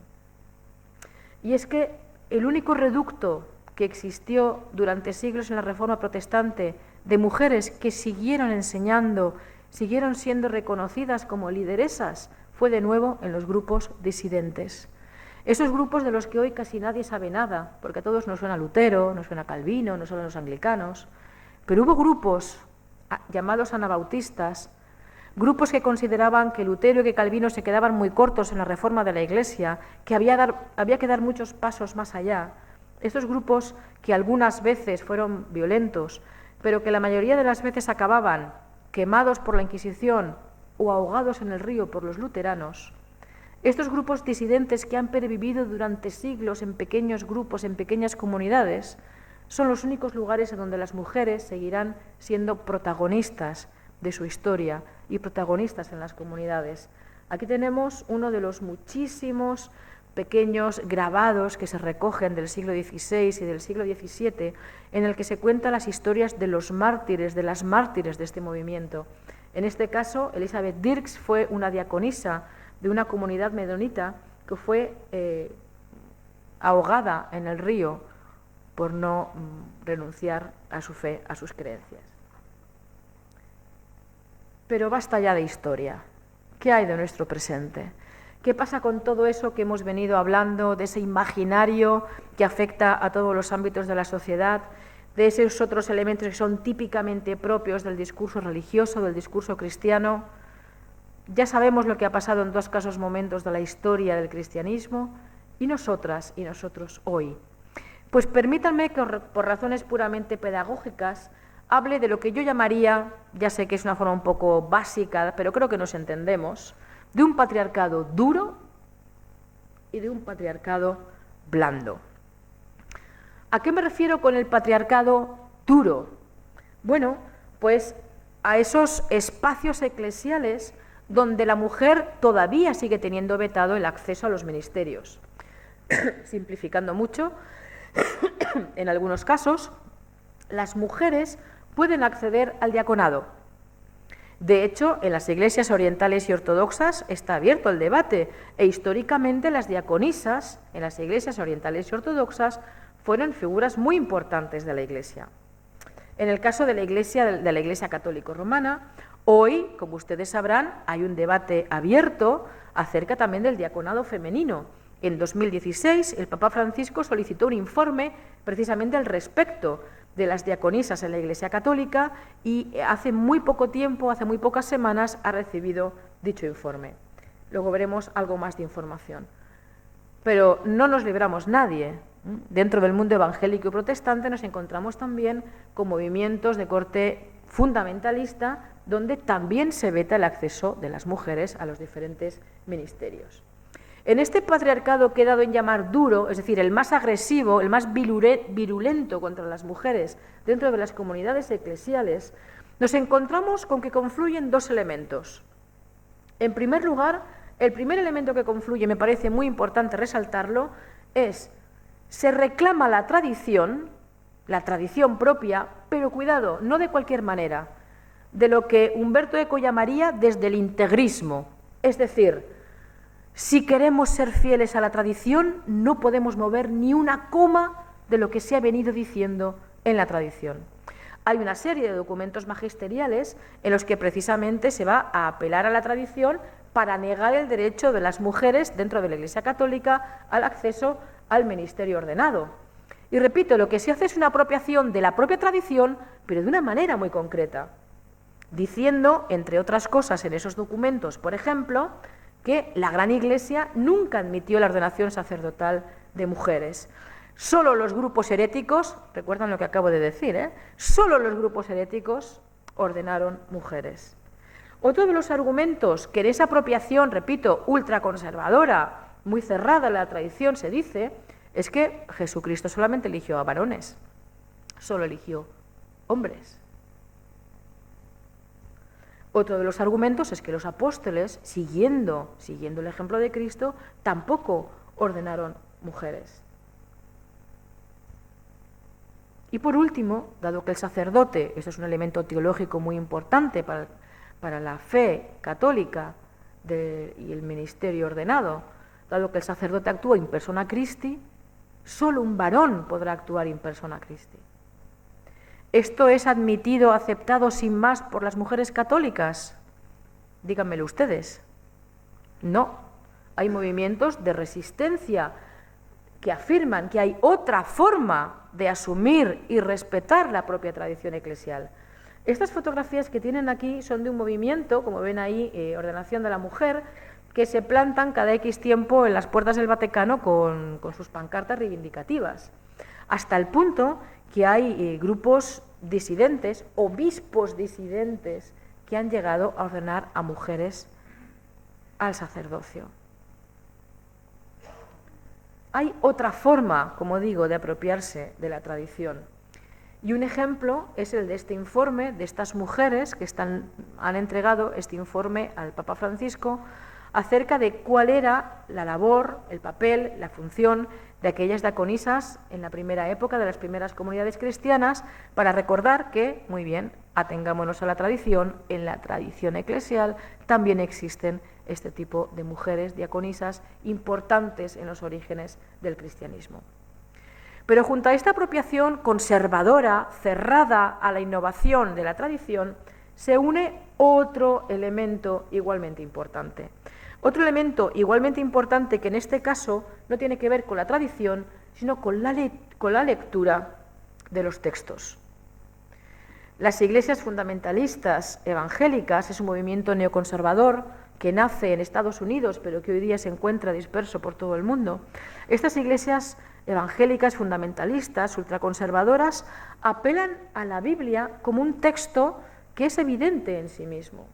Y es que el único reducto que existió durante siglos en la Reforma Protestante de mujeres que siguieron enseñando, siguieron siendo reconocidas como lideresas, fue de nuevo en los grupos disidentes. Esos grupos de los que hoy casi nadie sabe nada, porque a todos nos suena Lutero, nos suena Calvino, nos suenan los anglicanos, pero hubo grupos llamados anabautistas, grupos que consideraban que Lutero y que Calvino se quedaban muy cortos en la reforma de la Iglesia, que había que dar muchos pasos más allá. Estos grupos que algunas veces fueron violentos, pero que la mayoría de las veces acababan quemados por la Inquisición o ahogados en el río por los luteranos. Estos grupos disidentes que han pervivido durante siglos en pequeños grupos, en pequeñas comunidades, son los únicos lugares en donde las mujeres seguirán siendo protagonistas de su historia y protagonistas en las comunidades. Aquí tenemos uno de los muchísimos pequeños grabados que se recogen del siglo XVI y del siglo XVII, en el que se cuentan las historias de los mártires, de las mártires de este movimiento. En este caso, Elizabeth Dirks fue una diaconisa de una comunidad menonita que fue ahogada en el río por no renunciar a su fe, a sus creencias. Pero basta ya de historia. ¿Qué hay de nuestro presente? ¿Qué pasa con todo eso que hemos venido hablando, de ese imaginario que afecta a todos los ámbitos de la sociedad, de esos otros elementos que son típicamente propios del discurso religioso, del discurso cristiano? Ya sabemos lo que ha pasado en dos casos momentos de la historia del cristianismo, y nosotras y nosotros hoy. Pues permítanme que por razones puramente pedagógicas hable de lo que yo llamaría, ya sé que es una forma un poco básica, pero creo que nos entendemos, de un patriarcado duro y de un patriarcado blando. ¿A qué me refiero con el patriarcado duro? Bueno, pues a esos espacios eclesiales donde la mujer todavía sigue teniendo vetado el acceso a los ministerios. Simplificando mucho, en algunos casos, las mujeres pueden acceder al diaconado. De hecho, en las iglesias orientales y ortodoxas está abierto el debate, e históricamente las diaconisas en las iglesias orientales y ortodoxas fueron figuras muy importantes de la Iglesia. En el caso de la Iglesia católico-romana, hoy, como ustedes sabrán, hay un debate abierto acerca también del diaconado femenino. En 2016, el Papa Francisco solicitó un informe precisamente al respecto de las diaconisas en la Iglesia Católica y hace muy poco tiempo, hace muy pocas semanas, ha recibido dicho informe. Luego veremos algo más de información. Pero no nos libramos nadie. Dentro del mundo evangélico y protestante nos encontramos también con movimientos de corte fundamentalista donde también se veta el acceso de las mujeres a los diferentes ministerios. En este patriarcado que he dado en llamar duro, es decir, el más agresivo, el más virulento contra las mujeres dentro de las comunidades eclesiales, nos encontramos con que confluyen dos elementos. En primer lugar, el primer elemento que confluye, me parece muy importante resaltarlo, es se reclama la tradición propia, pero cuidado, no de cualquier manera, de lo que Humberto Eco llamaría desde el integrismo, es decir, si queremos ser fieles a la tradición, no podemos mover ni una coma de lo que se ha venido diciendo en la tradición. Hay una serie de documentos magisteriales en los que precisamente se va a apelar a la tradición para negar el derecho de las mujeres dentro de la Iglesia Católica al acceso al ministerio ordenado. Y repito, lo que se hace es una apropiación de la propia tradición, pero de una manera muy concreta, diciendo, entre otras cosas en esos documentos, por ejemplo, que la Gran Iglesia nunca admitió la ordenación sacerdotal de mujeres. Solo los grupos heréticos, recuerdan lo que acabo de decir, solo los grupos heréticos ordenaron mujeres. Otro de los argumentos que en esa apropiación, repito, ultraconservadora, muy cerrada a la tradición, se dice, es que Jesucristo solamente eligió a varones, solo eligió hombres. Otro de los argumentos es que los apóstoles, siguiendo el ejemplo de Cristo, tampoco ordenaron mujeres. Y por último, dado que el sacerdote, eso es un elemento teológico muy importante para la fe católica y el ministerio ordenado, dado que el sacerdote actúa in persona Christi, solo un varón podrá actuar in persona Christi. ¿Esto es admitido, aceptado sin más por las mujeres católicas? Díganmelo ustedes. No. Hay movimientos de resistencia que afirman que hay otra forma de asumir y respetar la propia tradición eclesial. Estas fotografías que tienen aquí son de un movimiento, como ven ahí, Ordenación de la Mujer, que se plantan cada X tiempo en las puertas del Vaticano con sus pancartas reivindicativas. Hasta el punto que hay grupos disidentes, obispos disidentes, que han llegado a ordenar a mujeres al sacerdocio. Hay otra forma, como digo, de apropiarse de la tradición. Y un ejemplo es el de este informe, de estas mujeres que han entregado este informe al Papa Francisco acerca de cuál era la labor, el papel, la función de aquellas diaconisas en la primera época de las primeras comunidades cristianas, para recordar que, muy bien, atengámonos a la tradición, en la tradición eclesial también existen este tipo de mujeres diaconisas importantes en los orígenes del cristianismo. Pero junto a esta apropiación conservadora, cerrada a la innovación de la tradición, se une otro elemento igualmente importante. Otro elemento igualmente importante que en este caso no tiene que ver con la tradición, sino con la lectura de los textos. Las iglesias fundamentalistas evangélicas es un movimiento neoconservador que nace en Estados Unidos, pero que hoy día se encuentra disperso por todo el mundo. Estas iglesias evangélicas fundamentalistas, ultraconservadoras, apelan a la Biblia como un texto que es evidente en sí mismo.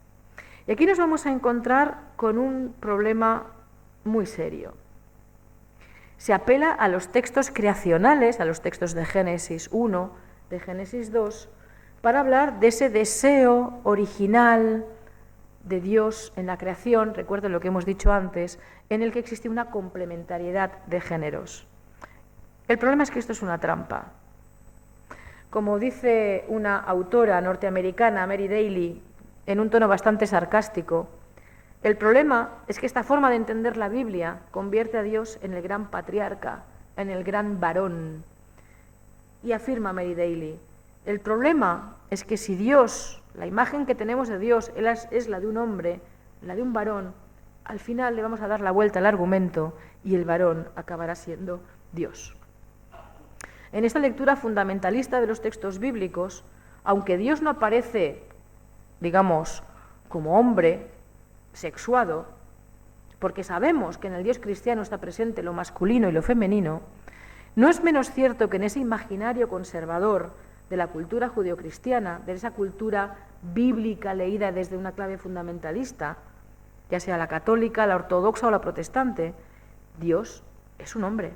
Y aquí nos vamos a encontrar con un problema muy serio. Se apela a los textos creacionales, a los textos de Génesis 1, de Génesis 2, para hablar de ese deseo original de Dios en la creación, recuerden lo que hemos dicho antes, en el que existe una complementariedad de géneros. El problema es que esto es una trampa. Como dice una autora norteamericana, Mary Daly, en un tono bastante sarcástico, el problema es que esta forma de entender la Biblia convierte a Dios en el gran patriarca, en el gran varón. Y afirma Mary Daly, el problema es que si Dios, la imagen que tenemos de Dios es la de un hombre, la de un varón, al final le vamos a dar la vuelta al argumento y el varón acabará siendo Dios. En esta lectura fundamentalista de los textos bíblicos, aunque Dios no aparece, digamos, como hombre sexuado, porque sabemos que en el Dios cristiano está presente lo masculino y lo femenino, no es menos cierto que en ese imaginario conservador de la cultura judeocristiana, de esa cultura bíblica leída desde una clave fundamentalista, ya sea la católica, la ortodoxa o la protestante, Dios es un hombre.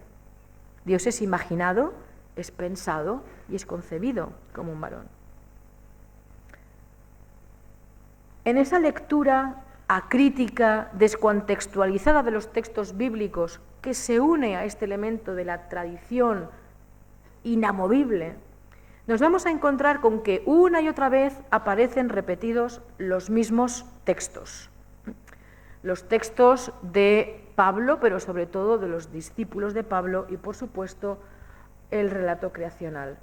Dios es imaginado, es pensado y es concebido como un varón. En esa lectura acrítica, descontextualizada de los textos bíblicos, que se une a este elemento de la tradición inamovible, nos vamos a encontrar con que una y otra vez aparecen repetidos los mismos textos. Los textos de Pablo, pero sobre todo de los discípulos de Pablo y, por supuesto, el relato creacional.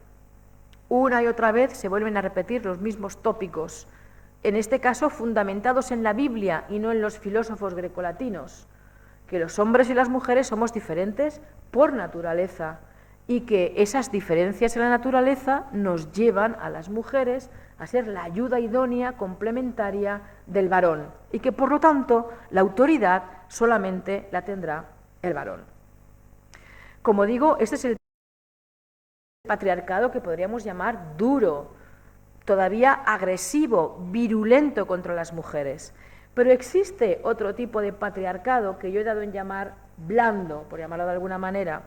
Una y otra vez se vuelven a repetir los mismos tópicos, en este caso fundamentados en la Biblia y no en los filósofos grecolatinos, que los hombres y las mujeres somos diferentes por naturaleza y que esas diferencias en la naturaleza nos llevan a las mujeres a ser la ayuda idónea, complementaria del varón y que por lo tanto la autoridad solamente la tendrá el varón. Como digo, este es el patriarcado que podríamos llamar duro, todavía agresivo, virulento contra las mujeres. Pero existe otro tipo de patriarcado que yo he dado en llamar blando, por llamarlo de alguna manera,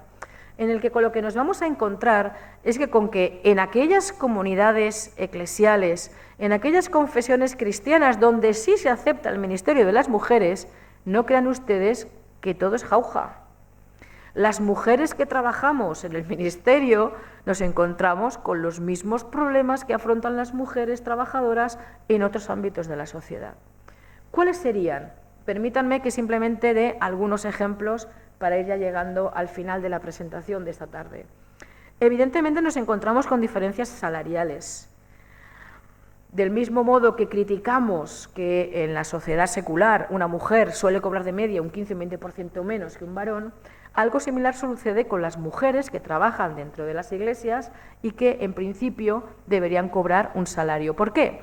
en el que con lo que nos vamos a encontrar es que con que en aquellas comunidades eclesiales, en aquellas confesiones cristianas donde sí se acepta el ministerio de las mujeres, no crean ustedes que todo es jauja. Las mujeres que trabajamos en el ministerio nos encontramos con los mismos problemas que afrontan las mujeres trabajadoras en otros ámbitos de la sociedad. ¿Cuáles serían? Permítanme que simplemente dé algunos ejemplos para ir ya llegando al final de la presentación de esta tarde. Evidentemente nos encontramos con diferencias salariales. Del mismo modo que criticamos que en la sociedad secular una mujer suele cobrar de media un 15 o 20% menos que un varón, algo similar sucede con las mujeres que trabajan dentro de las iglesias y que en principio deberían cobrar un salario. ¿Por qué?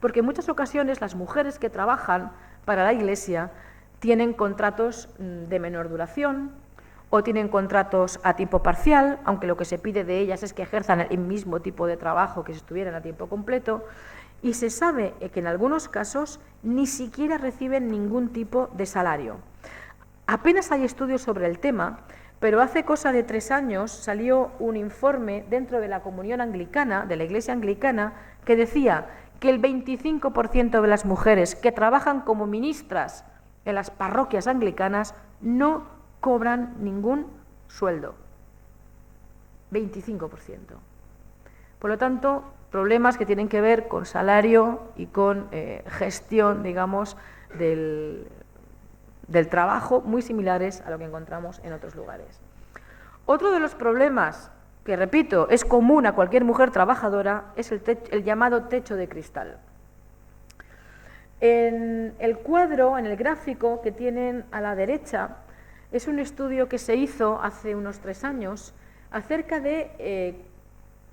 Porque en muchas ocasiones las mujeres que trabajan para la iglesia tienen contratos de menor duración o tienen contratos a tiempo parcial, aunque lo que se pide de ellas es que ejerzan el mismo tipo de trabajo que si estuvieran a tiempo completo, y se sabe que en algunos casos ni siquiera reciben ningún tipo de salario. Apenas hay estudios sobre el tema, pero hace cosa de 3 años salió un informe dentro de la Comunión Anglicana, de la Iglesia Anglicana, que decía que el 25% de las mujeres que trabajan como ministras en las parroquias anglicanas no cobran ningún sueldo. 25%. Por lo tanto, problemas que tienen que ver con salario y con gestión, digamos, del trabajo, muy similares a lo que encontramos en otros lugares. Otro de los problemas que, repito, es común a cualquier mujer trabajadora es el llamado techo de cristal. En el cuadro, en el gráfico que tienen a la derecha, es un estudio que se hizo hace unos 3 años acerca de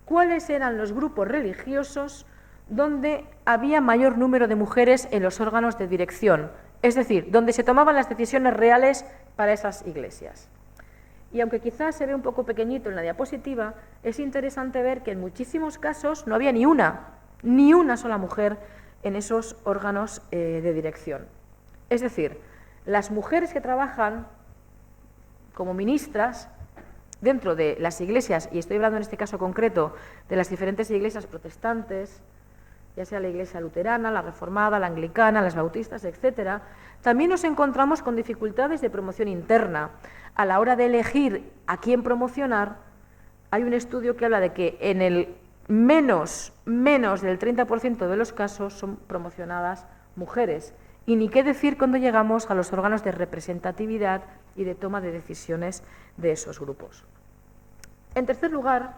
cuáles eran los grupos religiosos donde había mayor número de mujeres en los órganos de dirección, es decir, donde se tomaban las decisiones reales para esas iglesias. Y aunque quizás se ve un poco pequeñito en la diapositiva, es interesante ver que en muchísimos casos no había ni una sola mujer en esos órganos de dirección. Es decir, las mujeres que trabajan como ministras dentro de las iglesias, y estoy hablando en este caso concreto de las diferentes iglesias protestantes, ya sea la iglesia luterana, la reformada, la anglicana, las bautistas, etcétera, también nos encontramos con dificultades de promoción interna. A la hora de elegir a quién promocionar, hay un estudio que habla de que en el menos del 30% de los casos son promocionadas mujeres. Y ni qué decir cuando llegamos a los órganos de representatividad y de toma de decisiones de esos grupos. En tercer lugar,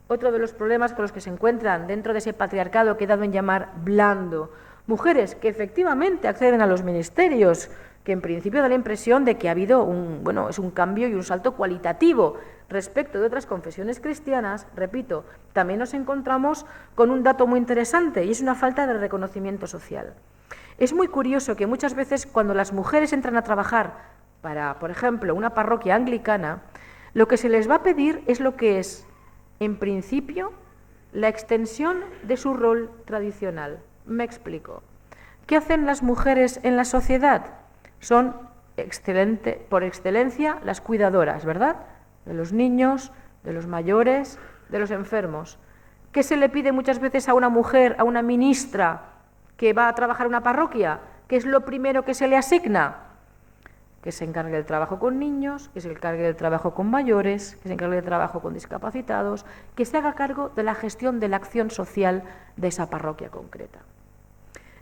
otro de los problemas con los que se encuentran dentro de ese patriarcado que he dado en llamar blando, mujeres que efectivamente acceden a los ministerios, que en principio da la impresión de que ha habido es un cambio y un salto cualitativo respecto de otras confesiones cristianas. Repito, también nos encontramos con un dato muy interesante y es una falta de reconocimiento social. Es muy curioso que muchas veces cuando las mujeres entran a trabajar para, por ejemplo, una parroquia anglicana, lo que se les va a pedir es lo que es, en principio, la extensión de su rol tradicional. Me explico. ¿Qué hacen las mujeres en la sociedad? Son por excelencia las cuidadoras, ¿verdad? De los niños, de los mayores, de los enfermos. ¿Qué se le pide muchas veces a una mujer, a una ministra que va a trabajar en una parroquia? ¿Qué es lo primero que se le asigna? Que se encargue del trabajo con niños, que se encargue del trabajo con mayores, que se encargue del trabajo con discapacitados, que se haga cargo de la gestión de la acción social de esa parroquia concreta.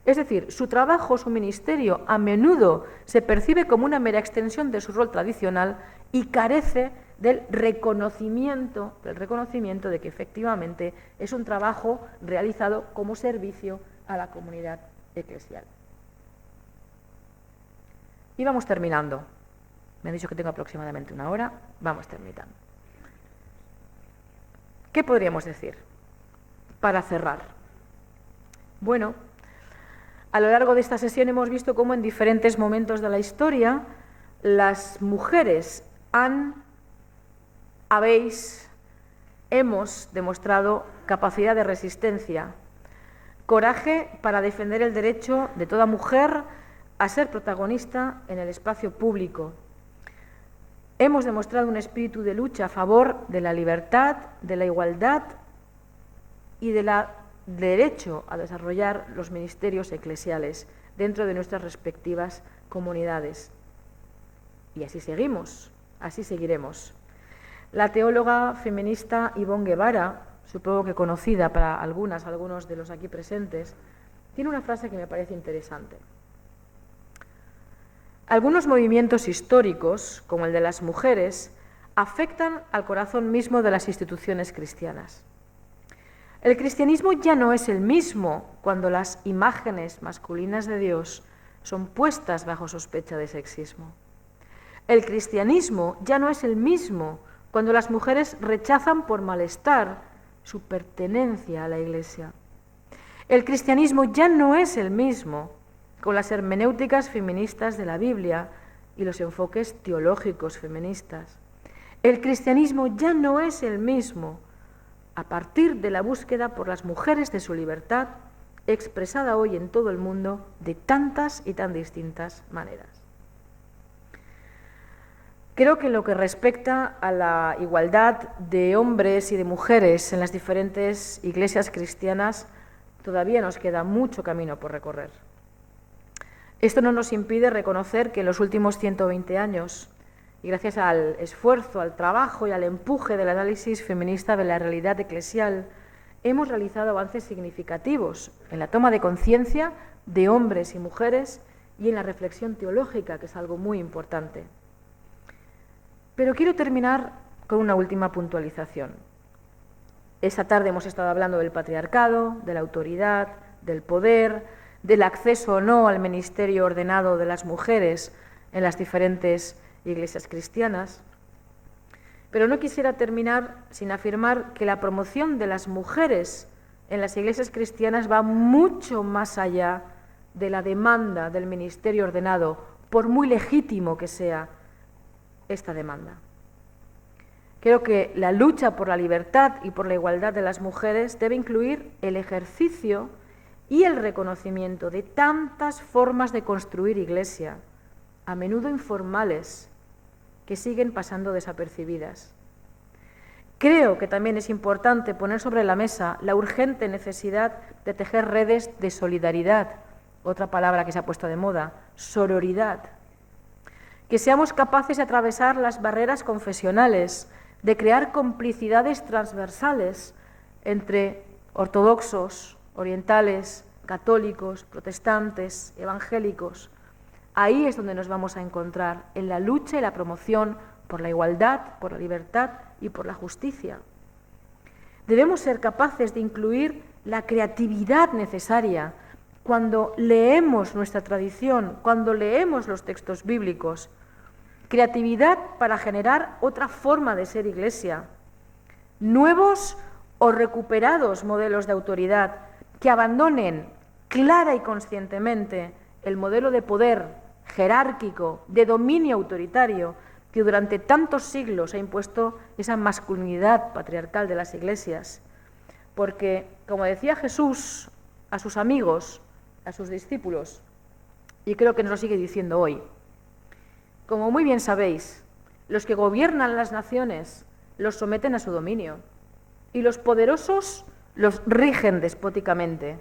Es decir, su trabajo, su ministerio, a menudo se percibe como una mera extensión de su rol tradicional y carece del reconocimiento de que efectivamente es un trabajo realizado como servicio a la comunidad eclesial. Y vamos terminando. Me han dicho que tengo aproximadamente 1 hora. Vamos terminando. ¿Qué podríamos decir para cerrar? Bueno, a lo largo de esta sesión hemos visto cómo en diferentes momentos de la historia las mujeres hemos demostrado capacidad de resistencia, coraje para defender el derecho de toda mujer a ser protagonista en el espacio público. Hemos demostrado un espíritu de lucha a favor de la libertad, de la igualdad y del derecho a desarrollar los ministerios eclesiales dentro de nuestras respectivas comunidades. Y así seguimos, así seguiremos. La teóloga feminista Ivonne Guevara, supongo que conocida para algunos de los aquí presentes, tiene una frase que me parece interesante. Algunos movimientos históricos, como el de las mujeres, afectan al corazón mismo de las instituciones cristianas. El cristianismo ya no es el mismo cuando las imágenes masculinas de Dios son puestas bajo sospecha de sexismo. El cristianismo ya no es el mismo cuando las mujeres rechazan por malestar su pertenencia a la Iglesia. El cristianismo ya no es el mismo con las hermenéuticas feministas de la Biblia y los enfoques teológicos feministas. El cristianismo ya no es el mismo a partir de la búsqueda por las mujeres de su libertad, expresada hoy en todo el mundo de tantas y tan distintas maneras. Creo que en lo que respecta a la igualdad de hombres y de mujeres en las diferentes iglesias cristianas, todavía nos queda mucho camino por recorrer. Esto no nos impide reconocer que en los últimos 120 años, y gracias al esfuerzo, al trabajo y al empuje del análisis feminista de la realidad eclesial, hemos realizado avances significativos en la toma de conciencia de hombres y mujeres y en la reflexión teológica, que es algo muy importante. Pero quiero terminar con una última puntualización. Esta tarde hemos estado hablando del patriarcado, de la autoridad, del poder, del acceso o no al ministerio ordenado de las mujeres en las diferentes iglesias cristianas. Pero no quisiera terminar sin afirmar que la promoción de las mujeres en las iglesias cristianas va mucho más allá de la demanda del ministerio ordenado, por muy legítimo que sea esta demanda. Creo que la lucha por la libertad y por la igualdad de las mujeres debe incluir el ejercicio y el reconocimiento de tantas formas de construir iglesia, a menudo informales, que siguen pasando desapercibidas. Creo que también es importante poner sobre la mesa la urgente necesidad de tejer redes de solidaridad, otra palabra que se ha puesto de moda, sororidad. Que seamos capaces de atravesar las barreras confesionales, de crear complicidades transversales entre ortodoxos, orientales, católicos, protestantes, evangélicos. Ahí es donde nos vamos a encontrar, en la lucha y la promoción por la igualdad, por la libertad y por la justicia. Debemos ser capaces de incluir la creatividad necesaria cuando leemos nuestra tradición, cuando leemos los textos bíblicos. Creatividad para generar otra forma de ser iglesia, nuevos o recuperados modelos de autoridad que abandonen clara y conscientemente el modelo de poder jerárquico, de dominio autoritario, que durante tantos siglos ha impuesto esa masculinidad patriarcal de las iglesias. Porque, como decía Jesús a sus amigos, a sus discípulos, y creo que nos lo sigue diciendo hoy, como muy bien sabéis, los que gobiernan las naciones los someten a su dominio y los poderosos los rigen despóticamente,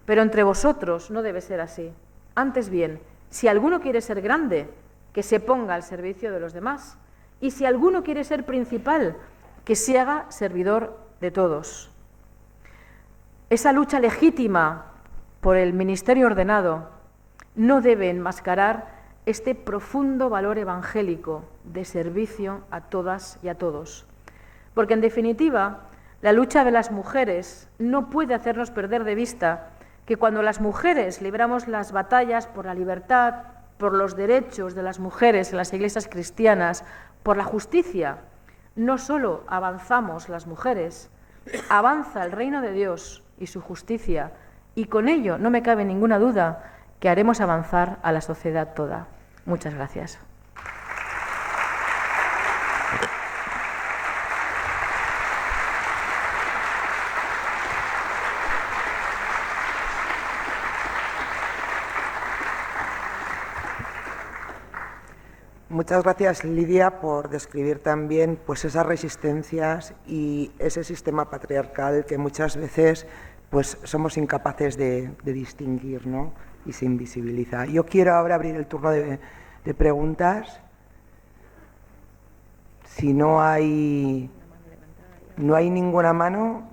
pero entre vosotros no debe ser así. Antes bien, si alguno quiere ser grande, que se ponga al servicio de los demás, y si alguno quiere ser principal, que se haga servidor de todos. Esa lucha legítima por el ministerio ordenado no debe enmascarar este profundo valor evangélico de servicio a todas y a todos. Porque, en definitiva, la lucha de las mujeres no puede hacernos perder de vista que cuando las mujeres libramos las batallas por la libertad, por los derechos de las mujeres en las iglesias cristianas, por la justicia, no solo avanzamos las mujeres, avanza el reino de Dios y su justicia, y con ello no me cabe ninguna duda que haremos avanzar a la sociedad toda. Muchas gracias. Muchas gracias, Lidia, por describir también pues, esas resistencias y ese sistema patriarcal que muchas veces pues, somos incapaces de distinguir, ¿no? Y se invisibiliza. Yo quiero ahora abrir el turno de preguntas. Si no hay ninguna mano,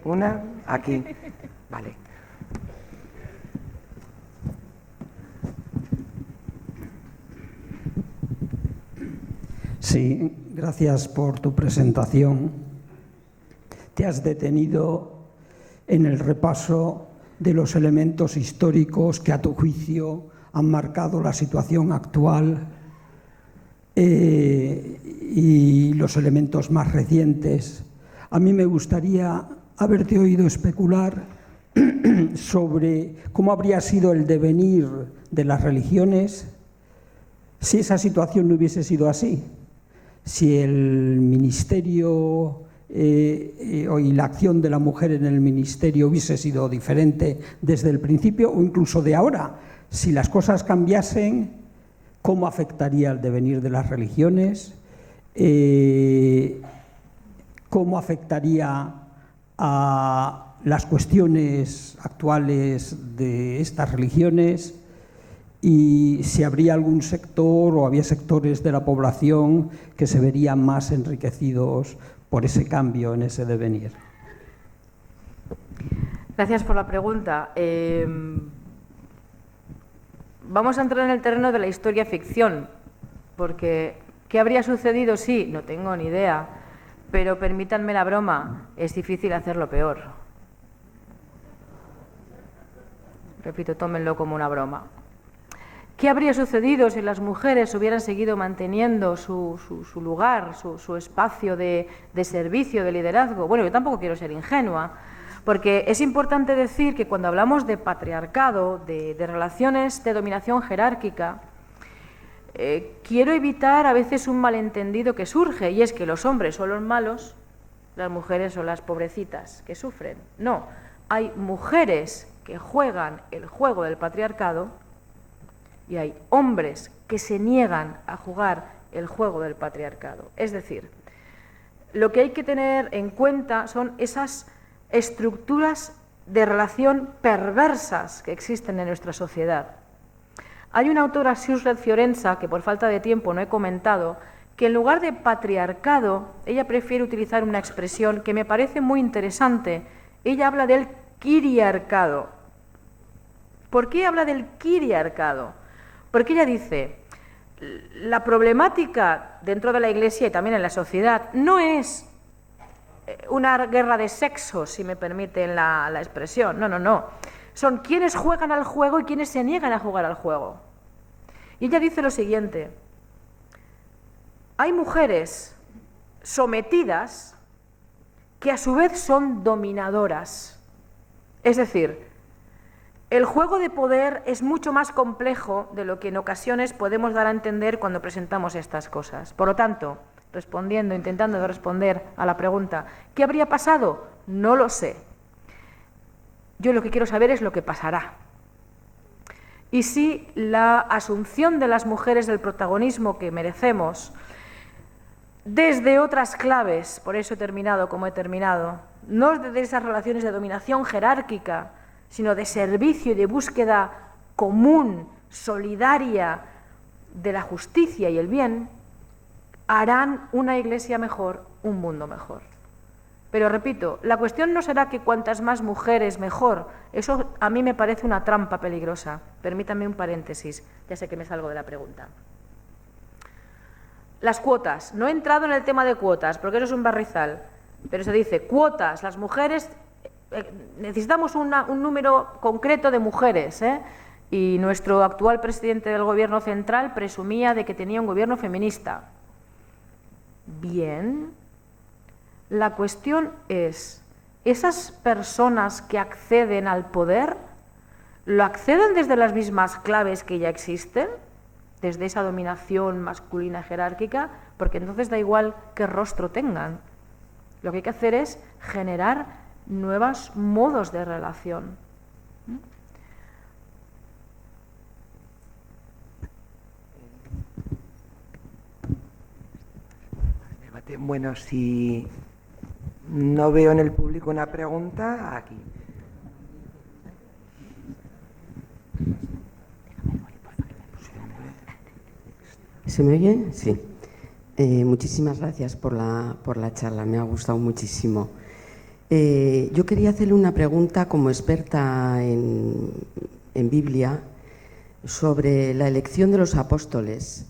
una, aquí, vale. Sí, gracias por tu presentación. Te has detenido en el repaso de los elementos históricos que a tu juicio han marcado la situación actual y los elementos más recientes. A mí me gustaría haberte oído especular sobre cómo habría sido el devenir de las religiones si esa situación no hubiese sido así, si el ministerio y la acción de la mujer en el ministerio hubiese sido diferente desde el principio o incluso de ahora. Si las cosas cambiasen, ¿cómo afectaría el devenir de las religiones? ¿Cómo afectaría a las cuestiones actuales de estas religiones? Y si habría algún sector o había sectores de la población que se verían más enriquecidos por ese cambio en ese devenir. Gracias por la pregunta. Vamos a entrar en el terreno de la historia ficción, porque ¿qué habría sucedido? Sí, no tengo ni idea, pero permítanme la broma, es difícil hacerlo peor. repito, tómenlo como una broma. ¿Qué habría sucedido si las mujeres hubieran seguido manteniendo su lugar, su espacio de servicio, de liderazgo? Bueno, yo tampoco quiero ser ingenua, porque es importante decir que cuando hablamos de patriarcado, de relaciones de dominación jerárquica, quiero evitar a veces un malentendido que surge, y es que los hombres son los malos, las mujeres son las pobrecitas que sufren. No, hay mujeres que juegan el juego del patriarcado y hay hombres que se niegan a jugar el juego del patriarcado. Es decir, lo que hay que tener en cuenta son esas estructuras de relación perversas que existen en nuestra sociedad. Hay una autora, Susan Fiorenza, que por falta de tiempo no he comentado, que en lugar de patriarcado, ella prefiere utilizar una expresión que me parece muy interesante. Ella habla del quiriarcado. ¿Por qué habla del quiriarcado? Porque ella dice, la problemática dentro de la Iglesia y también en la sociedad no es una guerra de sexos, si me permiten la expresión. No, no, no. Son quienes juegan al juego y quienes se niegan a jugar al juego. Y ella dice lo siguiente: hay mujeres sometidas que a su vez son dominadoras. Es decir, el juego de poder es mucho más complejo de lo que en ocasiones podemos dar a entender cuando presentamos estas cosas. Por lo tanto, intentando responder a la pregunta, ¿qué habría pasado? No lo sé. Yo lo que quiero saber es lo que pasará. Y si la asunción de las mujeres del protagonismo que merecemos, desde otras claves, por eso he terminado como he terminado, no desde esas relaciones de dominación jerárquica, sino de servicio y de búsqueda común, solidaria, de la justicia y el bien, harán una Iglesia mejor, un mundo mejor. Pero repito, la cuestión no será que cuantas más mujeres mejor. Eso a mí me parece una trampa peligrosa. Permítanme un paréntesis, ya sé que me salgo de la pregunta. Las cuotas. No he entrado en el tema de cuotas, porque eso es un barrizal. Pero se dice, cuotas, las mujeres, necesitamos un número concreto de mujeres, y nuestro actual presidente del Gobierno central presumía de que tenía un gobierno feminista. Bien. La cuestión es, ¿esas personas que acceden al poder, lo acceden desde las mismas claves que ya existen? Desde esa dominación masculina jerárquica, porque entonces da igual qué rostro tengan. Lo que hay que hacer es generar nuevos modos de relación. Bueno, si no veo en el público una pregunta, aquí. ¿Se me oye? Sí. Muchísimas gracias por la charla, me ha gustado muchísimo. Yo quería hacerle una pregunta como experta en Biblia sobre la elección de los apóstoles,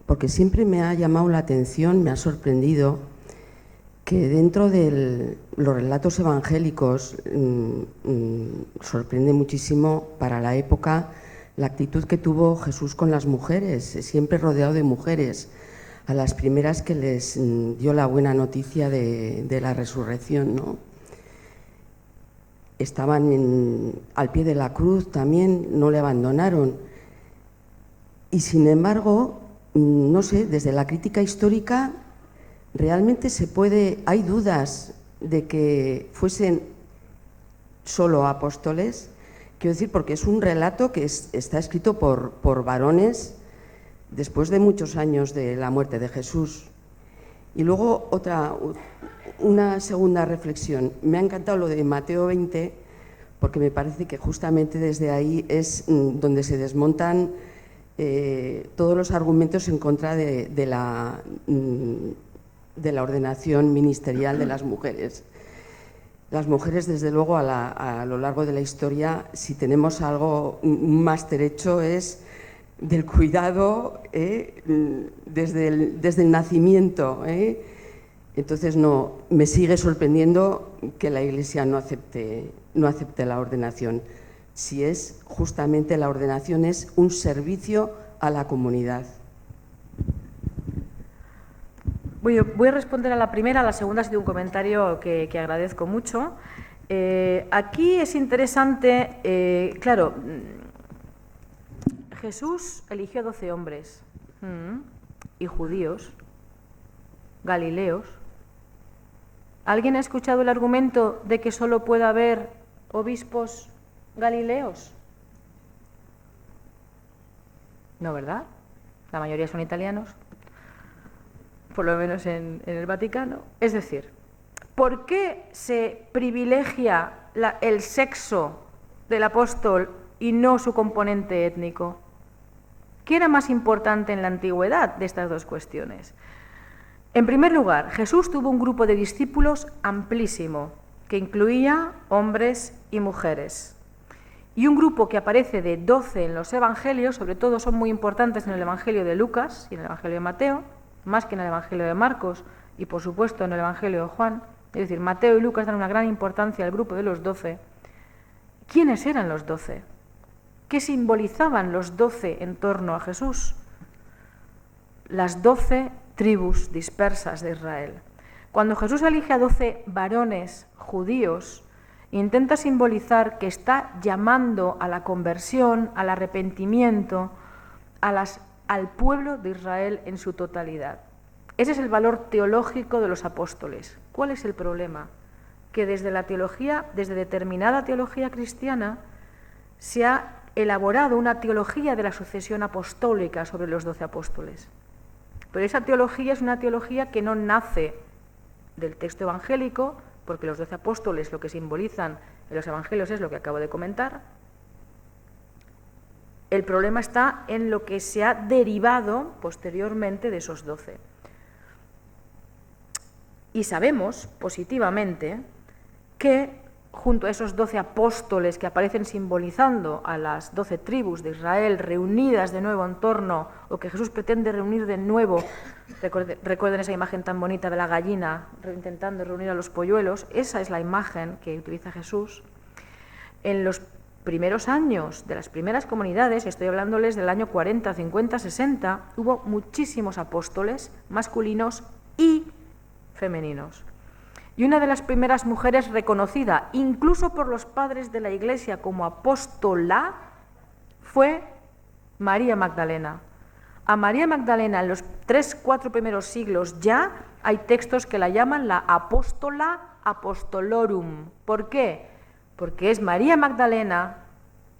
porque siempre me ha llamado la atención, me ha sorprendido que dentro de los relatos evangélicos sorprende muchísimo para la época la actitud que tuvo Jesús con las mujeres, siempre rodeado de mujeres, a las primeras que les dio la buena noticia de la resurrección, ¿no? Estaban al pie de la cruz también, no le abandonaron. Y sin embargo, no sé, desde la crítica histórica realmente hay dudas de que fuesen solo apóstoles. Quiero decir, porque es un relato que está escrito por varones después de muchos años de la muerte de Jesús. Y luego una segunda reflexión. Me ha encantado lo de Mateo 20, porque me parece que justamente desde ahí es donde se desmontan todos los argumentos en contra de la ordenación ministerial de las mujeres. Las mujeres, desde luego, a lo largo de la historia, si tenemos algo más derecho es del cuidado desde el nacimiento. Entonces, no, me sigue sorprendiendo que la Iglesia no acepte la ordenación. si es justamente la ordenación es un servicio a la comunidad. Voy a responder a la primera, a la segunda ha sido un comentario que agradezco mucho. Aquí es interesante, claro, Jesús eligió 12 hombres y judíos, galileos. ¿Alguien ha escuchado el argumento de que solo puede haber obispos galileos? No, ¿verdad? La mayoría son italianos, por lo menos en el Vaticano. Es decir, ¿por qué se privilegia el sexo del apóstol y no su componente étnico? ¿Qué era más importante en la antigüedad de estas dos cuestiones? En primer lugar, Jesús tuvo un grupo de discípulos amplísimo, que incluía hombres y mujeres. Y un grupo que aparece de 12 en los evangelios, sobre todo son muy importantes en el evangelio de Lucas y en el evangelio de Mateo, más que en el evangelio de Marcos y por supuesto en el evangelio de Juan. Es decir, Mateo y Lucas dan una gran importancia al grupo de los 12. ¿Quiénes eran los 12? ¿Qué simbolizaban los 12 en torno a Jesús? Las 12 tribus dispersas de Israel. Cuando Jesús elige a 12 varones judíos, intenta simbolizar que está llamando a la conversión, al arrepentimiento, al pueblo de Israel en su totalidad. Ese es el valor teológico de los apóstoles. ¿Cuál es el problema? Que desde determinada teología cristiana, se ha elaborado una teología de la sucesión apostólica sobre los 12 apóstoles. Pero esa teología es una teología que no nace del texto evangélico, porque los 12 apóstoles lo que simbolizan en los evangelios es lo que acabo de comentar. El problema está en lo que se ha derivado posteriormente de esos 12. Y sabemos positivamente que junto a esos 12 apóstoles que aparecen simbolizando a las 12 tribus de Israel reunidas de nuevo en torno, o que Jesús pretende reunir de nuevo, recuerden esa imagen tan bonita de la gallina intentando reunir a los polluelos, esa es la imagen que utiliza Jesús. En los primeros años de las primeras comunidades, estoy hablándoles del año 40, 50, 60, hubo muchísimos apóstoles masculinos y femeninos. Y una de las primeras mujeres reconocida, incluso por los padres de la Iglesia, como apóstola, fue María Magdalena. A María Magdalena, en los 3-4 primeros siglos ya, hay textos que la llaman la apóstola apostolorum. ¿Por qué? Porque es María Magdalena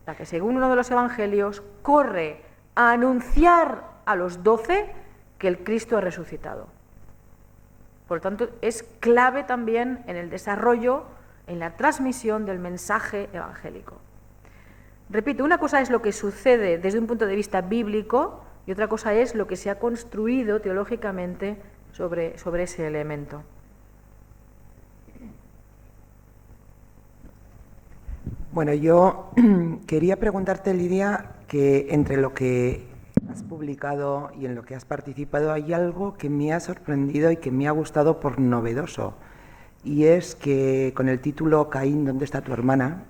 la que, según uno de los evangelios, corre a anunciar a los 12 que el Cristo ha resucitado. Por lo tanto, es clave también en el desarrollo, en la transmisión del mensaje evangélico. Repito, una cosa es lo que sucede desde un punto de vista bíblico y otra cosa es lo que se ha construido teológicamente sobre ese elemento. Bueno, yo quería preguntarte, Lidia, que entre lo que has publicado y en lo que has participado hay algo que me ha sorprendido y que me ha gustado por novedoso, y es que con el título Caín, ¿dónde está tu hermana?,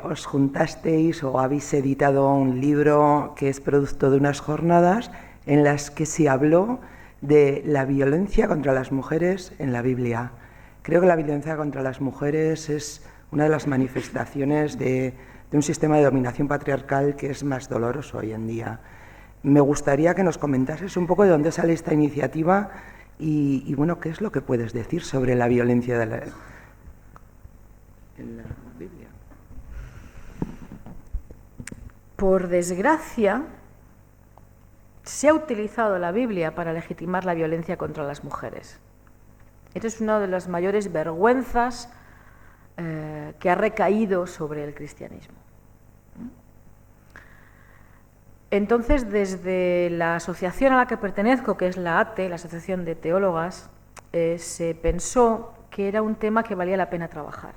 os juntasteis o habéis editado un libro que es producto de unas jornadas en las que se habló de la violencia contra las mujeres en la Biblia. Creo que la violencia contra las mujeres es una de las manifestaciones de un sistema de dominación patriarcal que es más doloroso hoy en día. Me gustaría que nos comentases un poco de dónde sale esta iniciativa y bueno, qué es lo que puedes decir sobre la violencia en la Biblia. Por desgracia, se ha utilizado la Biblia para legitimar la violencia contra las mujeres. Esta es una de las mayores vergüenzas que ha recaído sobre el cristianismo. Entonces, desde la asociación a la que pertenezco, que es la ATE, la Asociación de Teólogas, se pensó que era un tema que valía la pena trabajar.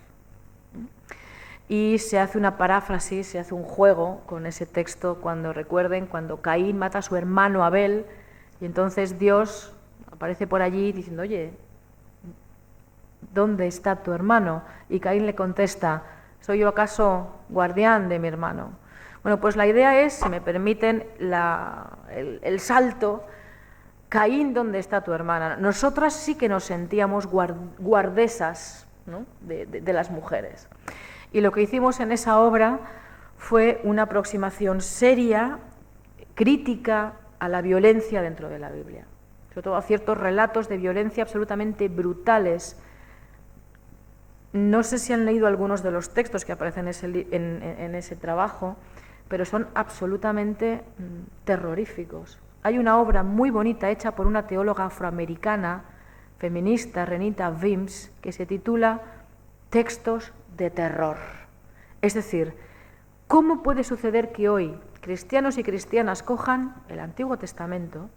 Y se hace una paráfrasis, se hace un juego con ese texto cuando Caín mata a su hermano Abel, y entonces Dios aparece por allí diciendo, oye, ¿dónde está tu hermano? Y Caín le contesta, ¿Soy yo acaso guardián de mi hermano? Bueno, pues la idea es, si me permiten, el salto. Caín, ¿dónde está tu hermana? Nosotras sí que nos sentíamos guardesas, ¿no?, de las mujeres. Y lo que hicimos en esa obra fue una aproximación seria, crítica a la violencia dentro de la Biblia. Sobre todo a ciertos relatos de violencia absolutamente brutales. No sé si han leído algunos de los textos que aparecen en ese trabajo, pero son absolutamente terroríficos. Hay una obra muy bonita hecha por una teóloga afroamericana, feminista, Renita Wims, que se titula Textos de terror. Es decir, ¿cómo puede suceder que hoy cristianos y cristianas cojan el Antiguo Testamento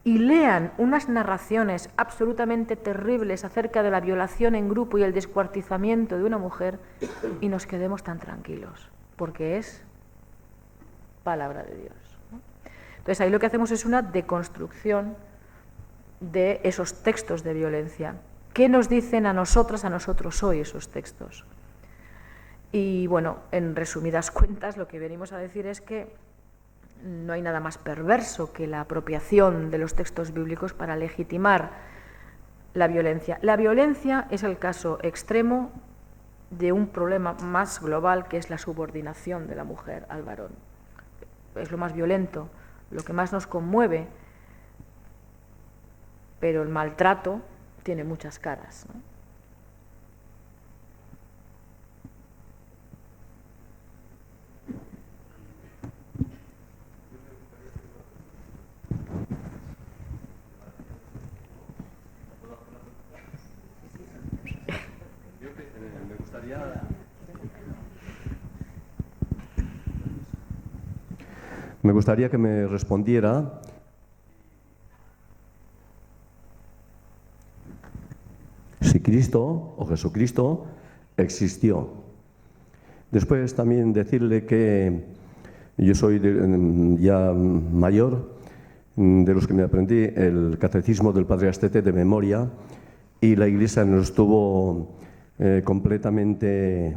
y lean unas narraciones absolutamente terribles acerca de la violación en grupo y el descuartizamiento de una mujer y nos quedemos tan tranquilos? Porque es palabra de Dios. Entonces ahí lo que hacemos es una deconstrucción de esos textos de violencia. ¿Qué nos dicen a nosotras, a nosotros hoy esos textos? Y bueno, en resumidas cuentas lo que venimos a decir es que no hay nada más perverso que la apropiación de los textos bíblicos para legitimar la violencia. La violencia es el caso extremo de un problema más global, que es la subordinación de la mujer al varón. Es lo más violento, lo que más nos conmueve, pero el maltrato tiene muchas caras, ¿no? Me gustaría que me respondiera si Cristo o Jesucristo existió. Después también decirle que yo soy ya mayor, de los que me aprendí el catecismo del Padre Astete de memoria, y la Iglesia nos estuvo completamente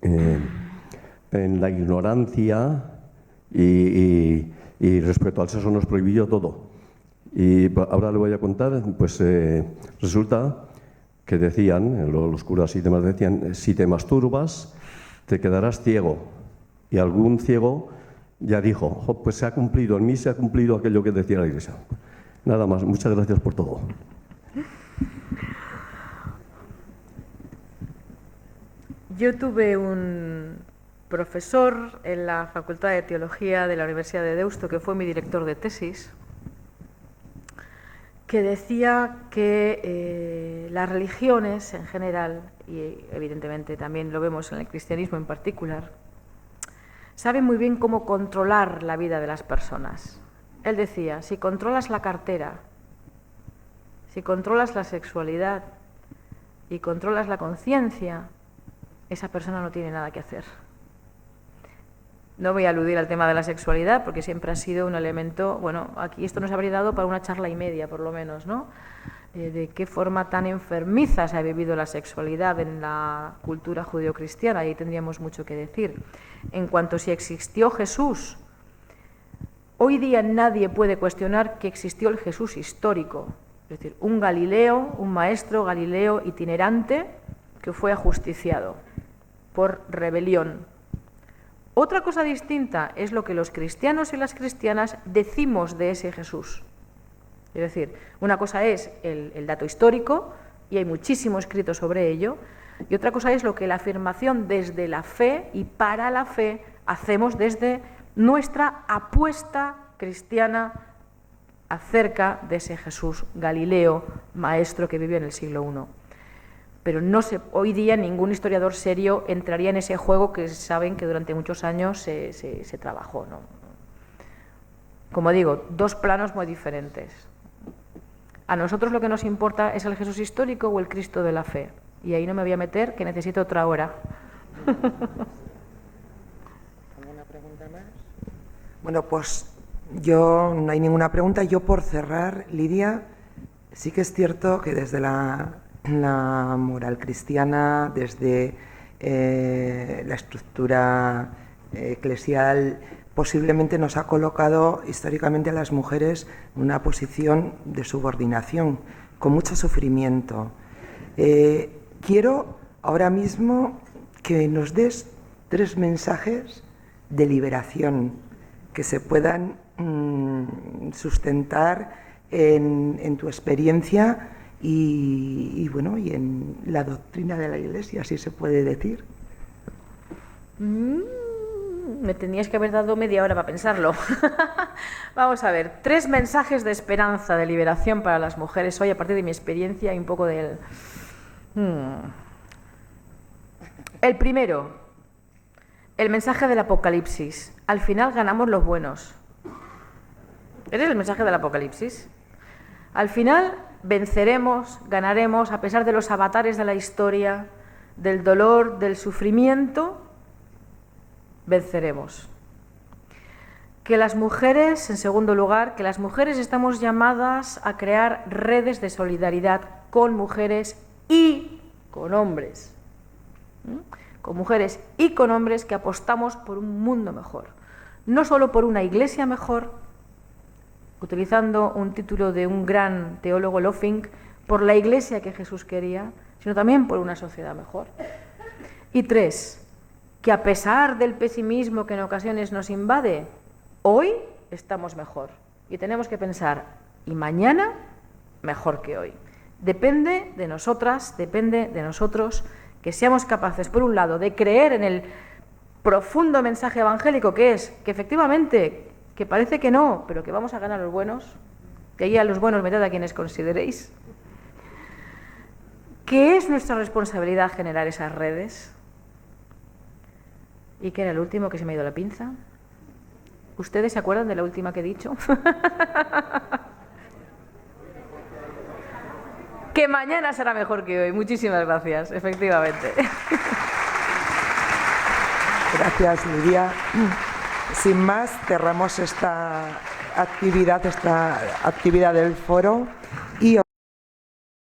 en la ignorancia y respecto al sexo nos prohibió todo. Y ahora le voy a contar, pues resulta que decían, los curas y demás decían, si te masturbas te quedarás ciego. Y algún ciego ya dijo, pues se ha cumplido, en mí se ha cumplido aquello que decía la Iglesia. Nada más, muchas gracias por todo. Yo tuve un profesor en la Facultad de Teología de la Universidad de Deusto, que fue mi director de tesis, que decía que las religiones en general, y evidentemente también lo vemos en el cristianismo en particular, saben muy bien cómo controlar la vida de las personas. Él decía, si controlas la cartera, si controlas la sexualidad y controlas la conciencia, esa persona no tiene nada que hacer. No voy a aludir al tema de la sexualidad porque siempre ha sido un elemento, bueno, aquí esto nos habría dado para una charla y media por lo menos, ¿no? De qué forma tan enfermiza se ha vivido la sexualidad en la cultura judeocristiana, y ahí tendríamos mucho que decir. En cuanto a si existió Jesús, hoy día nadie puede cuestionar que existió el Jesús histórico, es decir, un Galileo, un maestro Galileo itinerante que fue ajusticiado por rebelión. Otra cosa distinta es lo que los cristianos y las cristianas decimos de ese Jesús. Es decir, una cosa es el dato histórico, y hay muchísimo escrito sobre ello, y otra cosa es lo que la afirmación desde la fe y para la fe hacemos desde nuestra apuesta cristiana acerca de ese Jesús Galileo, maestro que vivió en el siglo I. Pero hoy día ningún historiador serio entraría en ese juego que saben que durante muchos años se trabajó, ¿no? Como digo, dos planos muy diferentes. A nosotros lo que nos importa es el Jesús histórico o el Cristo de la fe. Y ahí no me voy a meter, que necesito otra hora. ¿Alguna pregunta más? Bueno, pues yo no hay ninguna pregunta. Yo por cerrar, Lidia, sí que es cierto que desde la moral cristiana, desde la estructura eclesial posiblemente nos ha colocado históricamente a las mujeres en una posición de subordinación, con mucho sufrimiento. Quiero ahora mismo que nos des 3 mensajes de liberación que se puedan sustentar en tu experiencia y en la doctrina de la Iglesia, si se puede decir. Me tenías que haber dado media hora para pensarlo. Vamos a ver, 3 mensajes de esperanza, de liberación para las mujeres hoy a partir de mi experiencia y un poco del... El primero, el mensaje del Apocalipsis. Al final ganamos los buenos. ¿Ese es el mensaje del Apocalipsis? Al final venceremos, ganaremos, a pesar de los avatares de la historia, del dolor, del sufrimiento, venceremos. Que las mujeres, en segundo lugar, que las mujeres estamos llamadas a crear redes de solidaridad con mujeres y con hombres. Con mujeres y con hombres que apostamos por un mundo mejor. No solo por una iglesia mejor, utilizando un título de un gran teólogo Loffing, por la iglesia que Jesús quería, sino también por una sociedad mejor. Y 3, que a pesar del pesimismo que en ocasiones nos invade, hoy estamos mejor. Y tenemos que pensar, y mañana mejor que hoy. Depende de nosotras, depende de nosotros, que seamos capaces, por un lado, de creer en el profundo mensaje evangélico que es que efectivamente, que parece que no, pero que vamos a ganar a los buenos, que ahí a los buenos meted a quienes consideréis, que es nuestra responsabilidad generar esas redes. ¿Y qué era el último que se me ha ido la pinza? ¿Ustedes se acuerdan de la última que he dicho? Que mañana será mejor que hoy. Muchísimas gracias, efectivamente. Gracias, Lidia. Sin más, cerramos esta actividad del foro y